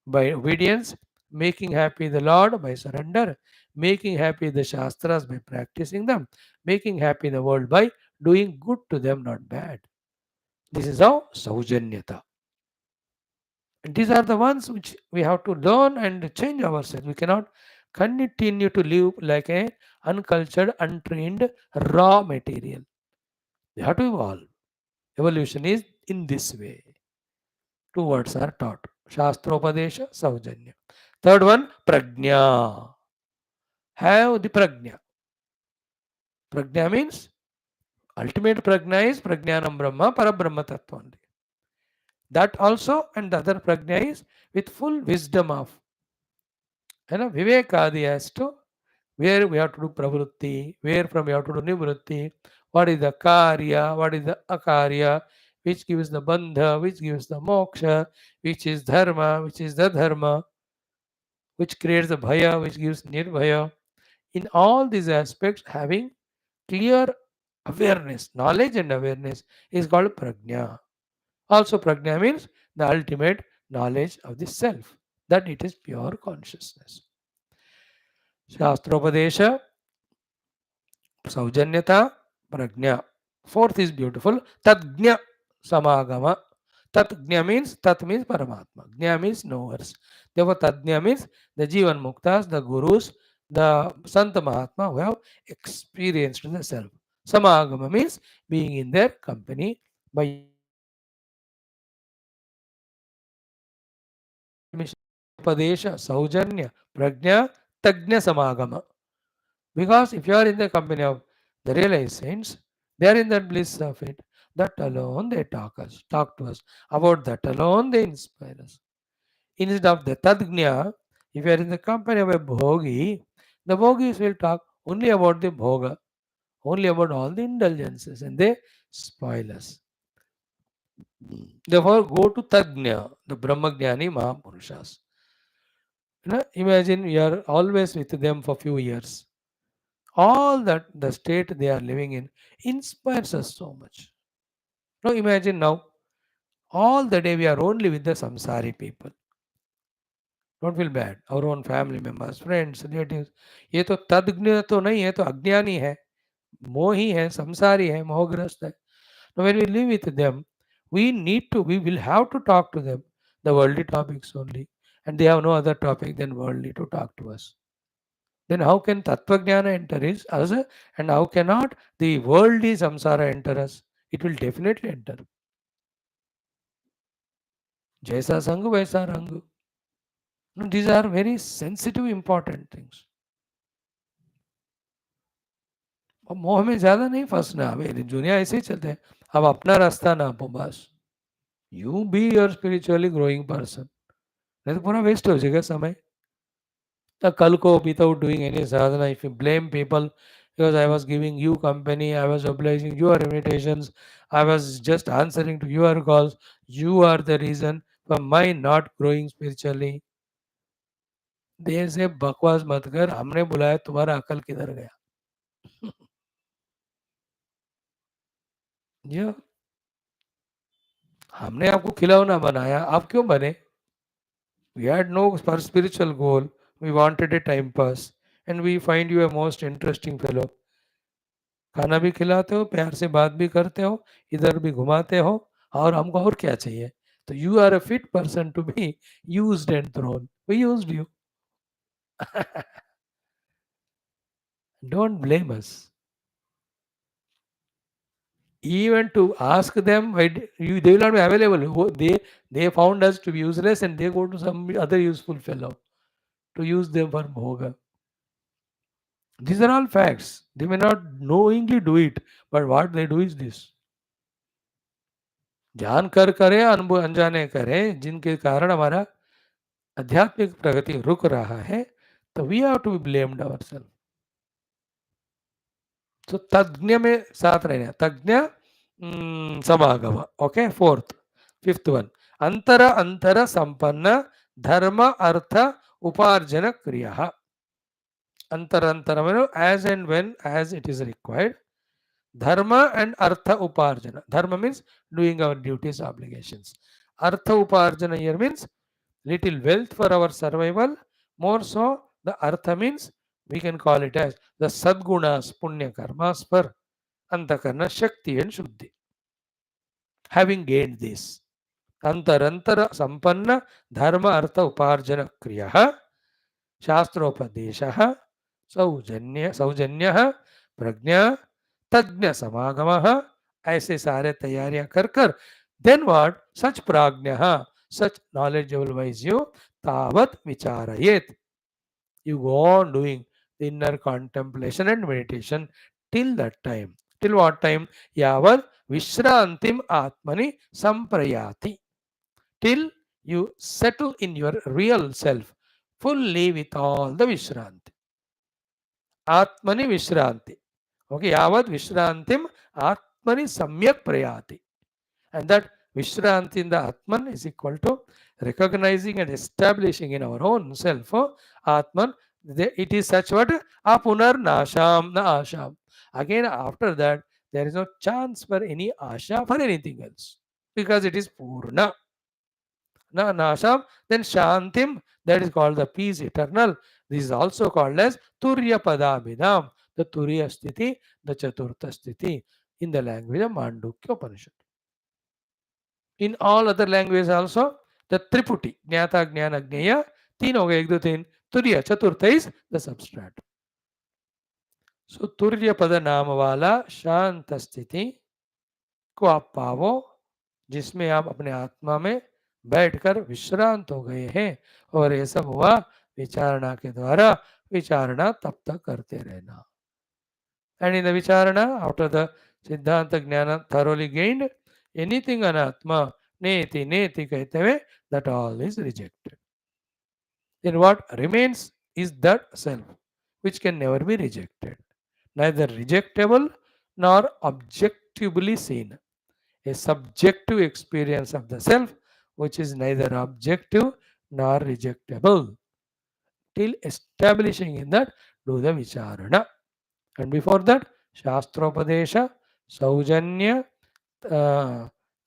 by obedience, making happy the Lord by surrender, making happy the Shastras by practicing them, making happy the world by doing good to them, not bad. This is how Saujanyata. And these are the ones which we have to learn and change ourselves. We cannot continue to live like a uncultured, untrained, raw material. We have to evolve. Evolution is in this way. Two words are taught. Shastropadesha, Saujanya. Third one, Prajna. Have the Prajna. Prajna means ultimate Prajna is Prajnanam Brahma, Parabrahma Tattva only. That also, and the other Prajna is with full wisdom of Vivekadi as to where we have to do pravrutti, where from we have to do nivrutti, what is the karya, what is the akarya, which gives the bandha, which gives the moksha, which is dharma, which is the dharma, which creates the bhaya, which gives nirbhaya. In all these aspects, having clear awareness, knowledge and awareness is called prajna. Also, prajna means the ultimate knowledge of the self, that it is pure consciousness. Shastropadesha, Saujanyata, Prajna. Fourth is beautiful. Tadgnya Samagama. Tatgnya means, Tat means Paramatma. Gnya means knowers. Therefore, Tadgnya means the Jivan Muktas, the Gurus, the Santa Mahatma who have experienced the self. Samagama means being in their company by admission. Padesha, Saujanya, Prajna, Tagnya Samagama. Because if you are in the company of the realized saints, they are in that bliss of it. That alone they talk to us. About that alone they inspire us. Instead of the Tadgnya, if you are in the company of a Bhogi, the Bhogis will talk only about the Bhoga, only about all the indulgences, and they spoil us. Therefore, go to Tadgnya, the Brahmagyani Mahapurushas. Imagine you are always with them for few years. All that the state they are living in inspires us so much. Now imagine now, all the day we are only with the samsari people. Don't feel bad. Our own family members, friends, relatives. ये तो तद्ज्ञ तो नहीं है, तो अज्ञानी है, मोही है, संसारी है, मोहग्रस्त है. Now when we live with them, we will have to talk to them the worldly topics only, and they have no other topic than worldly to talk to us. Then how can Tattva Jnana enter us, and how cannot the worldly samsara enter us? It will definitely enter. Jaisa Sangu, Vaisa Rangu. No, these are very sensitive, important things. और मोह में ज्यादा नहीं फंसना. अभी दुनिया ऐसे ही चलते हैं. अब अपना रास्ता ना पो बस. You be your spiritually growing person. नहीं तो पूरा वेस्ट हो जाएगा समय. कल को without doing any sadhana, if you blame people because I was giving you company, I was obliging your invitations, I was just answering to your calls, you are the reason for my not growing spiritually. देर से बकवास मत कर, हमने बुलाया, तुम्हारा अकल किधर गया? ये हमने आपको खिलौना बनाया, आप क्यों बने? We had no spiritual goal. We wanted a time pass. And we find you a most interesting fellow. खाना भी खिलाते हो, प्यार से बात भी करते हो, इधर भी घुमाते हो, और हमको और क्या चाहिए? तो you are a fit person to be used and thrown. We used you. Don't blame us. Even to ask them, they will not be available. They found us to be useless and they go to some other useful fellow to use them for bhoga. These are all facts. They may not knowingly do it, but what they do is this. जान कर करे, अनुभव अनजाने करे, जिनके कारण हमारा आध्यात्मिक प्रगति रुक रहा है, तो we have to be blamed ourselves. तो तज्ञ में साथ रहना, तज्ञ समागम. ओके, फोर्थ, फिफ्थ वन, अंतर अंतर संपन्न धर्म अर्थ उपार्जन क्रिया. अंतर अंतर as and when as it is required. Dharma and Artha Uparjana. Dharma means doing our duties, obligations. Artha Uparjana here means little wealth for our survival. More so, the Artha means we can call it as the Sadgunas, Punya Karmas for Antakarna, Shakti and Shuddhi. Having gained this, Antarantara Sampanna Dharma Artha Uparjana Kriya Shastropadesha सौजन्य प्रज्ञा तज्ञ समागम, ऐसे सारे तैयारियां कर कर then what सच प्राज्ञ सच knowledgeable wise you तावत विचारयेत. You go on doing the inner contemplation and meditation till that time. Till what time? Yavat vishrantim atmani samprayati. Till you settle in your real self fully with all the vishranti. Atmani vishranti. Okay, yavat vishrantim atmani samyak prayati. And that vishranti in the atman is equal to recognizing and establishing in our own self atman. It is such what apunar nasham na asham. Again, after that, there is no chance for any asha for anything else because it is purna. Na nasham, then shantim, that is called the peace eternal. This is also called as turya padabhidam, the turya sthiti, the chaturtha sthiti in the language of Mandukya Upanishad. In all other languages also, the triputi, jnata, jnana, jnaya, तीन हो गए, एक दो तीन, तुर्य चतुर्थ is the substratum. So तुर्य पद नाम वाला शांत स्थिति को आप पावो, जिसमें आप अपने आत्मा में बैठकर विश्रांत हो गए हैं, और ये सब हुआ विचारणा के द्वारा. विचारणा तब तक करते रहना. And in the vicharana, after the Siddhanta Jnana thoroughly gained, anything anatma, neti, neti कहते हुए, that all is rejected. Then what remains is that self, which can never be rejected. Neither rejectable nor objectively seen. A subjective experience of the self, which is neither objective nor rejectable. Till establishing in that, do the vicharana. And before that, Shastropadesha, Saujanya,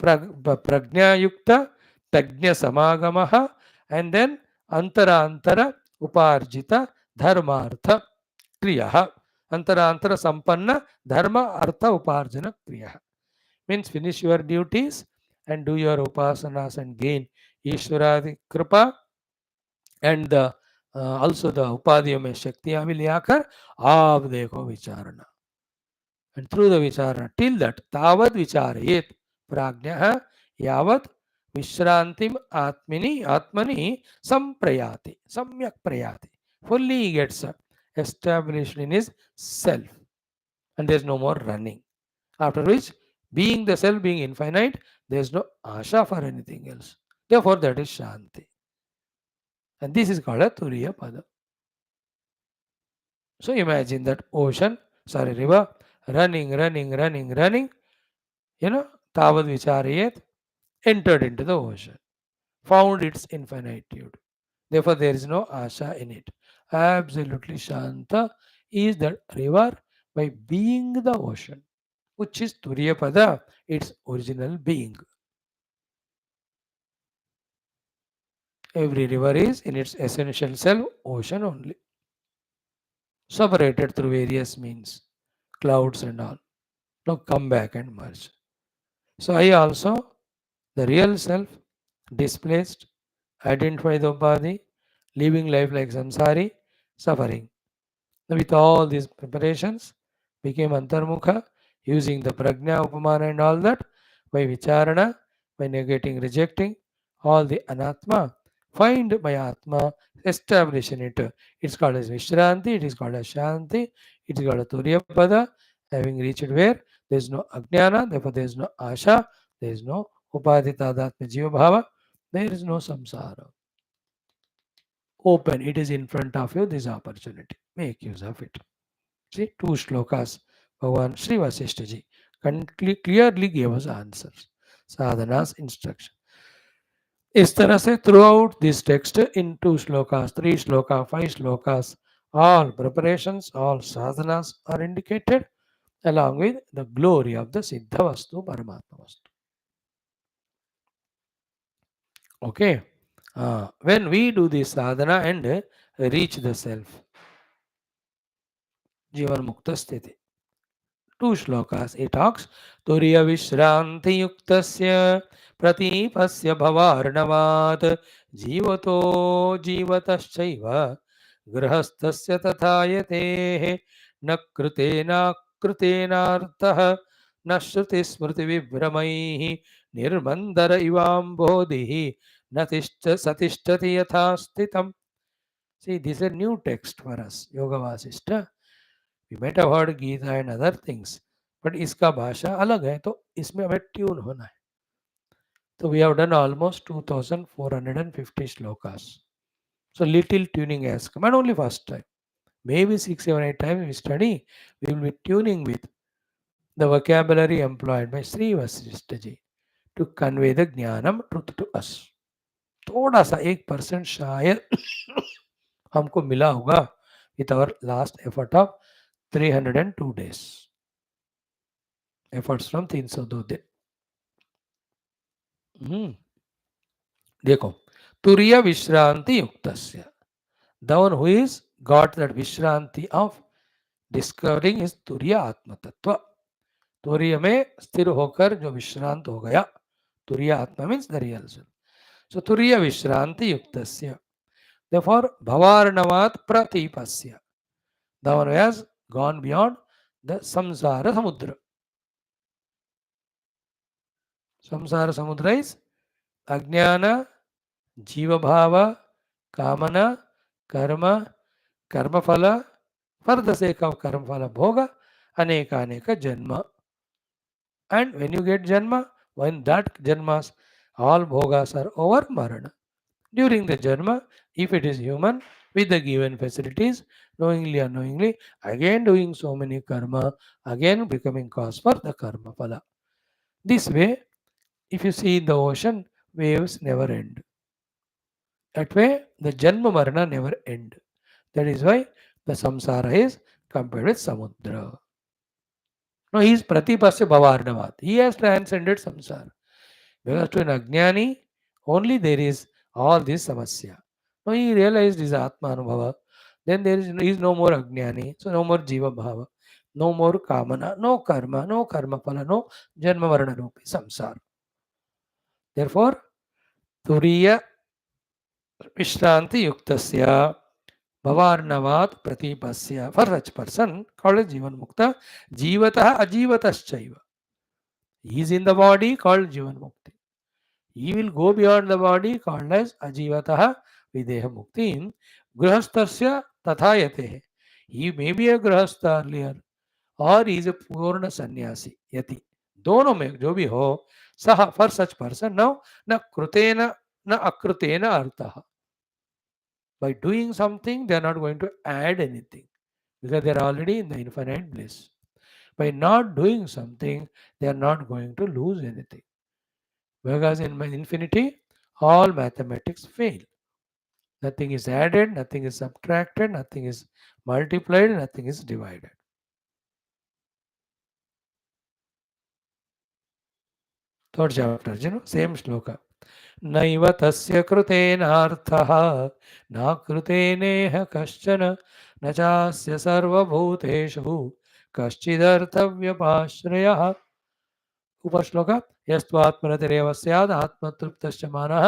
Pragnayukta, Tagnya Samagamaha, and then Antara Antara Uparjita Dharmartha Kriyaha. Antara Antara Sampanna Dharma Artha Uparjana Kriyaha. Means finish your duties and do your upasanas and gain Ishwaradi Kripa and the also the उपाधियों में शक्तियां भी लियाकर आप देखो विचारणा. And through the vicharana, till that तावत विचारयेत प्राज्ञः यावत विश्रांतिम आत्मनि आत्मनि संप्रयाति सम्यक प्रयाति. Fully he gets established in his self, and there is no more running. After which, being the self, being infinite, there is no asha for anything else. Therefore, that is shanti. And this is called a turiya pada. So imagine that ocean, river, running, tavad vicharayet, entered into the ocean, found its infinitude. Therefore, there is no asha in it. Absolutely shanta is that river by being the ocean, which is turiya pada, its original being. Every river is in its essential self ocean only, separated through various means, clouds and all. Now come back and merge. So I also, the real self, displaced, identify the upadhi, living life like samsari, suffering. With all these preparations, became Antarmukha, using the Prajna, Upamana and all that, by Vicharana, by negating, rejecting all the Anatma, find my Atma, establish in it. It's called as Vishranti, it is called as Shanti, it is called as Turyapada, having reached where there is no Ajnana, therefore there is no Asha, there is no Upadhitadatma Jiva Bhava, there is no Samsara. Open, it is in front of you, this opportunity. Make use of it. See, two shlokas, Bhagavan Sri Vaashishthaji clearly gave us answers. Sadhana's instruction. इस तरह से through out this text in 2 shlokas, 3 shloka, 5 shlokas, all preparations, all sadhanas are indicated along with the glory of the Siddha Vastu, Paramatma Vastu. Okay. When we do this sadhana and reach the self, Jivan Mukta Sthiti. 2 shlokas he talks. Turiya Vishranti Yuktasya Pratipasya Bhavarnavat Jivato Jivataschaiva Grahastasya Tathayatehe Nakrutena Krutenartah Nashruti Smrti Vibramaihi Nirmandara Ivam Bodhihi Natishta Satishtati Yathastitam. See, this is a new text for us, Yoga Vasishtha. We might have heard Gita and other things, but इसका भाषा अलग है, तो इसमें हमें tune होना है. So we have done almost 2450 shlokas. So little tuning has come, and only first time. Maybe 6, 7, 8 times we study, we will be tuning with the vocabulary employed by Sri Vaashishthaji to convey the Jnanam truth to us. थोड़ा सा 1% शायद हमको मिला होगा with our last effort of 302 days. Efforts from 302 दिन. देखो, तुरीय विश्रांति युक्तस्य, the one who is got that Vishranti of discovering is तुरीय आत्म तत्व. तुरीय में स्थिर होकर जो विश्रांत हो गया, तुरीय आत्मा means the real self. So तुरीय विश्रांति युक्तस्य, therefore भवार्णवात् प्रतीपस्य, the one who has gone beyond the samsara samudra. Samsara samudra is ajnana, jiva bhava, kamana, karma, karma phala, for the sake of karma phala bhoga, aneka aneka janma. And when you get janma, when that janmas, all bhogas are over, marana. During the janma, if it is human, with the given facilities, knowingly or unknowingly, again doing so many karma, again becoming cause for the karma phala. This way, if you see in the ocean, waves never end. That way, the janma marana never end. That is why the samsara is compared with samudra. No, he is pratipasya bhavarnavat. He has transcended samsara. Because to an ajnani, only there is all this samasya. No, he realized his atmanubhava. Then there is no more ajnani, so no more jiva bhava, no more kamana, no karma phala, no janma varna rupi samsara. Therefore, turiya vishranti yuktasya Bhavarnavat pratipasya. For such person called Jivan Mukta, Jivatah Ajivataschaiva. He is in the body called Jivan Mukti. He will go beyond the body called as Ajivatah Videha Mukti. Grahastasya Tathayatehe. He may be a Grahastha earlier or he is a Purna Sannyasi Yati. दोनों में जो भी हो, सह for such person now न कृतेन न अकृतेन अर्थः. By doing something, they are not going to add anything because they are already in the infinite bliss. By not doing something, they are not going to lose anything. Because in infinity, all mathematics fail. Nothing is added, nothing is subtracted, nothing is multiplied, nothing is divided. Third chapter, same shloka. Naiva tasya krutenarthaha na kruteneha kaschana na chasya sarvabhuteshu kaschidharthavyapashrayah. उपश्लोक यस्त्वात्मरतिरेव स्यात् आत्मतृप्तश्च मानः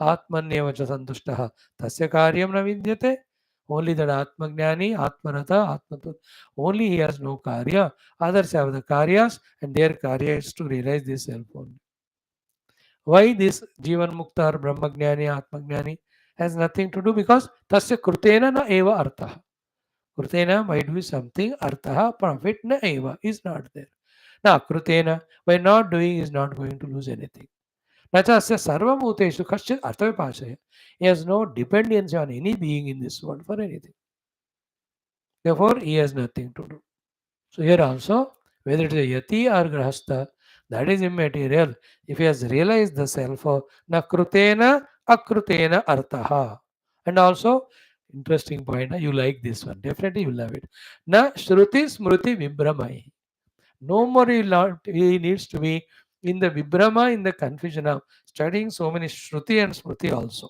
आत्मन्येव च सन्तुष्टः तस्य कार्यं न विद्यते. Only that Atmajnani, Atmarata, Atmatut, only he has no karya. Others have the karyas, and their karya is to realize this self only. Why this Jivan Mukta or Brahmajnani, Atmajnani has nothing to do, because Tasya Krutena na eva artha. Krutena might be something, artha, profit na eva is not there. Now, Krutena, by not doing, is not going to lose anything. Nachasya sarva bhuteshu kaschit arthavipashaya. He has no dependency on any being in this world for anything. Therefore, he has nothing to do. So here also, whether it is a yati or grahastha, that is immaterial. If he has realized the self, na krutena akrutena artaha. And also, interesting point, you like this one. Definitely you love it. Na shruti smruti vibramai. No more he needs to be in the Vibrama, in the confusion of studying so many Shruti and Smruti also.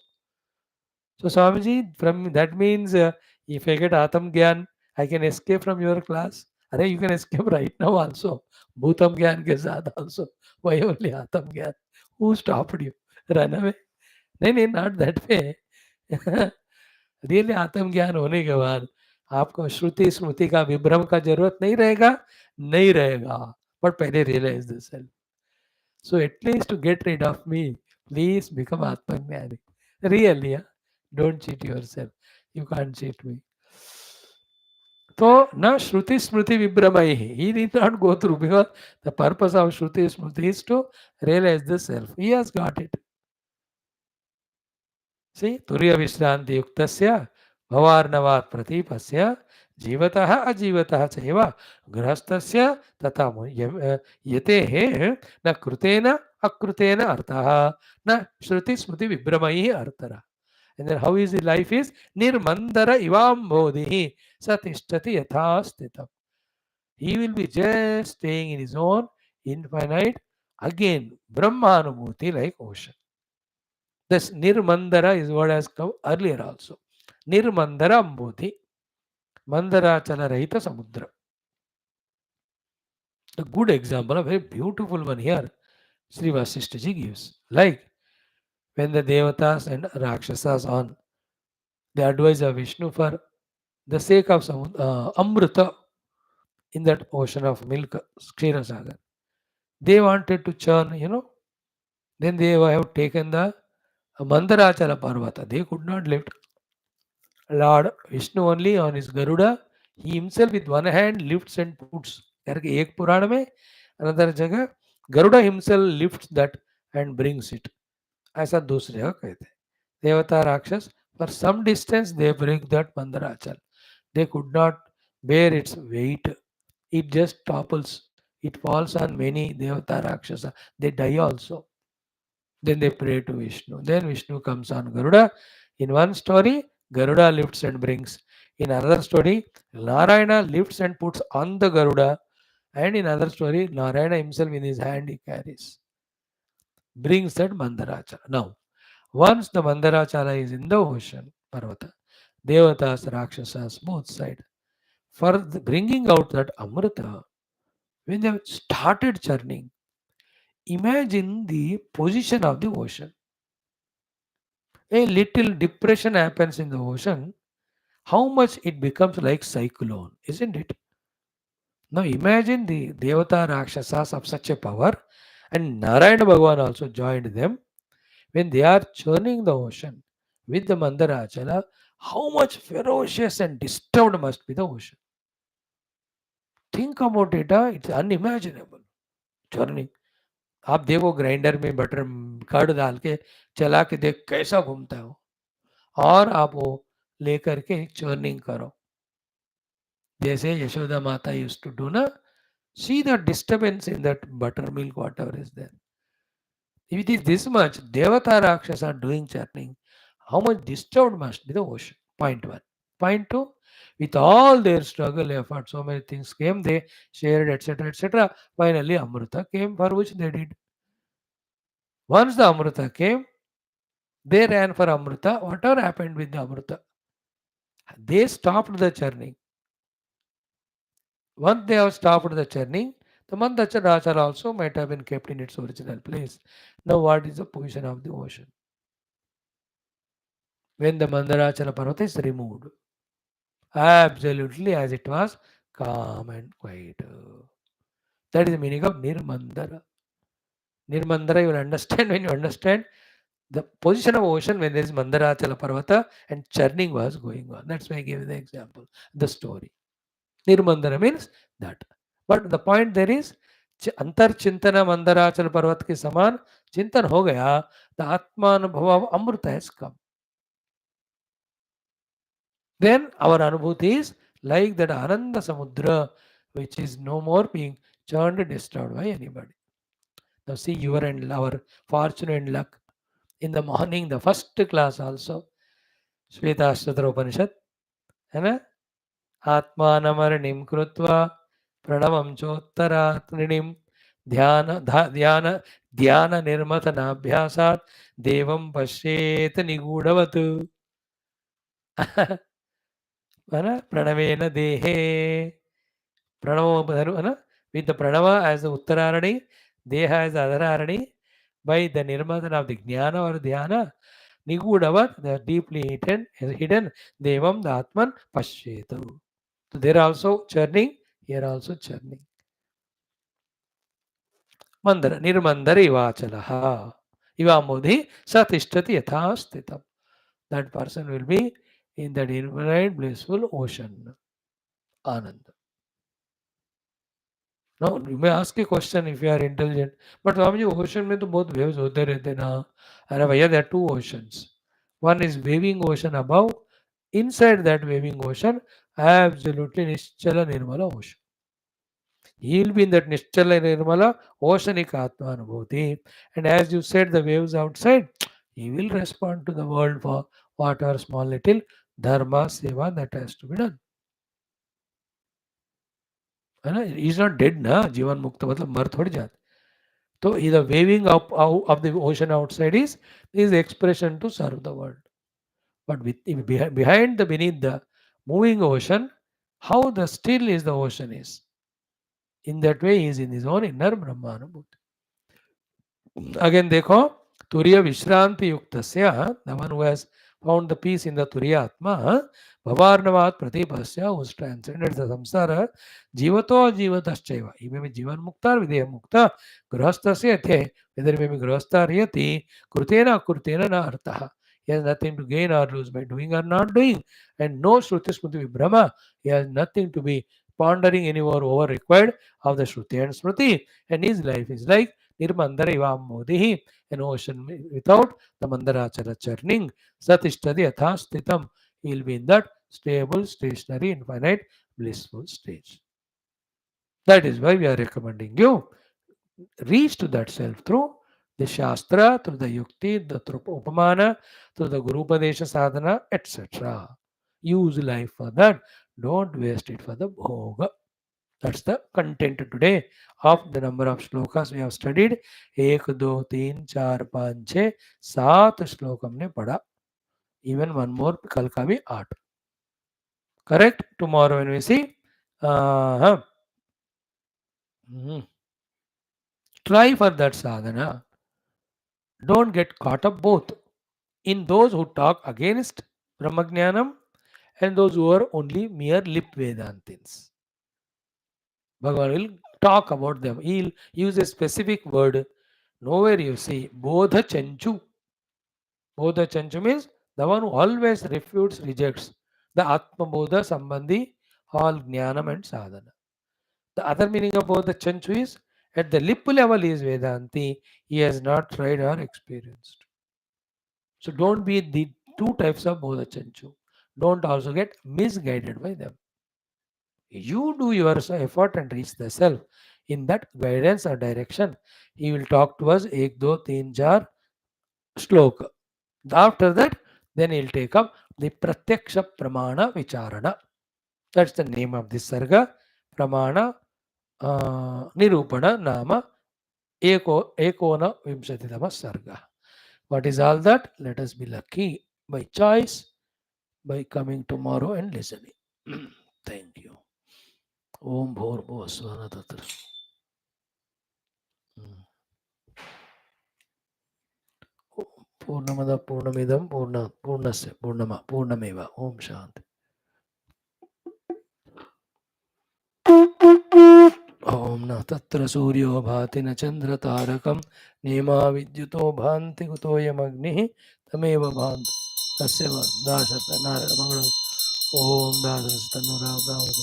So Swamiji, from that means if I get Atam Gyan, I can escape from your class. Arey, you can escape right now also. Bhutam Gyan ke saath also. Why only Atam Gyan? Who stopped you? Run away? नहीं, not that way. Really आत्मज्ञान होने के बाद आपको श्रुति स्मृति का विभ्रम का जरूरत नहीं रहेगा, नहीं रहेगा. बट पहले realise this self. So at least to get rid of me, please become Atmajnani. Really, yeah? Don't cheat yourself. You can't cheat me. So, na Shruti Smriti Vibramaihi. He did not go through, because the purpose of Shruti Smriti is to realize the self. He has got it. See, Turiya Vishranti Yuktasya Bhavarnavat Pratipasya Jivatah Ajivatah Chaiva Grahastasya Tata Yatehe Na Krutena Akrutena Artaha Na Shruti Smriti Vibramaihi Artara. And then how is his life is Nirmandara Ivam Bodhi Satishtati Yathastitam. He will be just staying in his own infinite, again Brahmanubhuti, like ocean. This Nirmandara is what has come earlier also. Nirmandara Ambodhi. Mandarachala Rahita Samudra. A good example, a very beautiful one here, Sri VASHISTHAJI gives. Like when the Devatas and Rakshasas on the advice of Vishnu for the sake of Amrita in that ocean of milk, Kshira Sagar. They wanted to churn. Then they have taken the Mandarachala Parvata. They could not lift. Lord Vishnu only on his Garuda, he himself with one hand lifts and puts. एक पुराण में another जगह Garuda himself lifts that and brings it. ऐसा दूसरे जगह कहते हैं. देवता राक्षस for some distance they break that Mandarachal. They could not bear its weight. It just topples. It falls on many Devata Rakshasa. They die also. Then they pray to Vishnu. Then Vishnu comes on Garuda. In one story, Garuda lifts and brings. In another story, Narayana lifts and puts on the Garuda. And in another story, Narayana himself in his hand he carries. Brings that Mandarachala. Now, once the Mandarachala is in the ocean, Parvata, Devatas, Rakshasas, both sides, for bringing out that Amrita, when they started churning, imagine the position of the ocean. A little depression happens in the ocean, how much it becomes like cyclone, isn't it? Now imagine the Devata Rakshasas of such a power, and Narayana Bhagavan also joined them. When they are churning the ocean with the Mandarachala, how much ferocious and disturbed must be the ocean. Think about it, it's unimaginable. Churning. आप देखो grinder में butter curd डाल के चला के देख कैसा घूमता है वो, और आप वो लेकर के चर्निंग करो जैसे यशोदा माता यूज्ड टू डू ना. See the disturbance in that buttermilk, whatever is there. If it is this much, Devata Rakshas are doing churning, how much disturbed must be the ocean? Point one. Point two, with all their struggle, effort, so many things came, they shared, etc., etc. Finally, Amrita came, for which they did. Once the Amrita came, they ran for Amrita. Whatever happened with the Amrita? They stopped the churning. Once they have stopped the churning, the Mandacharachar also might have been kept in its original place. Now, what is the position of the ocean? When the Mandarachala Parvata is removed, absolutely as it was, calm and quiet. That is the meaning of Nirmandara. Nirmandara, you will understand when you understand the position of ocean when there is Mandarachala Parvata and churning was going on. That's why I gave you the example, the story. Nirmandara means that. But the point there is, अंतर चिंतन मंदराचल पर्वत के समान चिंतन हो गया. The आत्मानुभव of Amrita has come. Then our anubhuti is like that Ananda Samudra, which is no more being churned and disturbed by anybody. Now see your and our fortune and luck. In the morning, the first class also, Shvetashtra Upanishad, है आत्मानमरणिं कृत्वा प्रणवं चोत्तरात्रिणिं ध्यान निर्मतनाभ्यासात् देवं पश्येत निगूढवत्. प्रणवेन देहे Pranav with the pranava as the uttararani, deha as the adhararani, by the nirmatana of the jnana or dhyana, nigudavat, the deeply hidden devam, the atman pashyetu. So there also churning, here also churning. Mandara, nirmandara ivachalaha. Ivamodhi satishtati yathastitam. That person will be in that infinite blissful ocean. Ananda. Now you may ask a question if you are intelligent. But Swamiji, ocean में तो बहुत waves होते रहते ना. अरे भैया, there are two oceans. One is waving ocean above. Inside that waving ocean, absolutely Nischala Nirmala ocean. He will be in that Nischala Nirmala oceanic Atma Anubhuti. And as you said, the waves outside, he will respond to the world for whatever small little dharma, seva that has to be done. है ना? He is not dead ना. जीवन मुक्त मतलब मर थोड़ी जाते. So the waving up of the ocean outside is expression to serve the world. But behind beneath the moving ocean, how the still is the ocean is. In that way, he is in his own inner Brahmanubhuti. Again, देखो तुरीय विश्रांति युक्तस्य, the one who has found the peace in the Turiya Atma, Bhavarnavat Pratipasya, who has transcended the samsara, Jivato Jivatashchaiva. He may be Jivan Mukta or Videha Mukta, Grahasthasya yate, whether he may be Grahastha or Yati, Krutena Kurtena na Artaha. He has nothing to gain or lose by doing or not doing, and no Shruti Smriti Brahma. He has nothing to be pondering anymore over required of the Shruti and Smriti, and his life is like Nirmandara Ivam Modihi, an ocean without the Mandarachara churning. Satishtadi Athastitam. He will be in that stable, stationary, infinite, blissful stage. That is why we are recommending you reach to that self through the Shastra, through the Yukti, the Upamana, through the Gurupadesha Sadhana, etc. Use life for that. Don't waste it for the Bhoga. That's the content today of the number of shlokas we have studied. 1, 2, 3, 4, 5, 6, 7 श्लोक हमने पढ़ा. Even one more, कल का भी 8. Correct? Tomorrow when we see, try for that sadhana. Don't get caught up both in those who talk against Brahmajnanam and those who are only mere lip Vedantins. Bhagavan will talk about them. He'll use a specific word. Nowhere you see Bodha Chanchu. Bodha Chanchu means the one who always refutes, rejects the Atma Bodha Sambandhi, all Jnanam and Sadhana. The other meaning of Bodha Chanchu is at the lip level is Vedanti. He has not tried or experienced. So don't be the two types of Bodha Chanchu. Don't also get misguided by them. You do your effort and reach the self. In that guidance or direction, he will talk to us 1, 2, 3, 4 shloka. After that, then he'll take up the Pratyaksha Pramana Vicharana. That's the name of this Sarga. Pramana Nirupana Nama एकोनविंशतितमः सर्गः. What is all that? Let us be lucky by choice, by coming tomorrow and listening. Thank you. Om Bhurbhuva Svana Tatra. Purnamada Purnamidam Purnasya Purnameva. Om Shanti. ओम न तत्र सूर्यो भाति न चंद्र तारकं नेमा विद्युतो भान्ति कुतोऽयमग्निः तमेव भान्ति तस्य दाशत नारायणमंगलम्. ओम दासस्तनुरावदावद.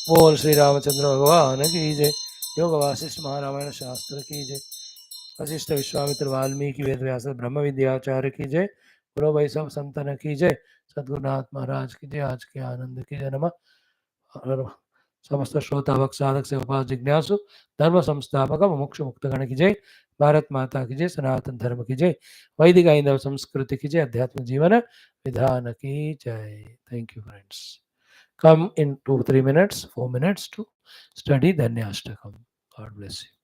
बोल श्री रामचंद्र भगवान की जय. योग वासिष्ठ महारामायण शास्त्र की जय. वशिष्ठ विश्वामित्र वाल्मीकि वेद व्यास ब्रह्म विद्याचार्य की जय. गुरु वैष्णव संतन की जय. सद्गुरुनाथ महाराज की जय. आज के आनंद की जय. नमः. समस्त श्रोता भक्त साधक से उपास जिज्ञासु धर्म संस्थापक मुमुक्षु मुक्तगण की जय. भारत माता की जय. सनातन धर्म की जय. वैदिक ऐंदव संस्कृति की जय. अध्यात्म जीवन विधान की जय. Thank you friends. Come in 2-3 minutes, 4 minutes to study Dhanyastakam. God bless you.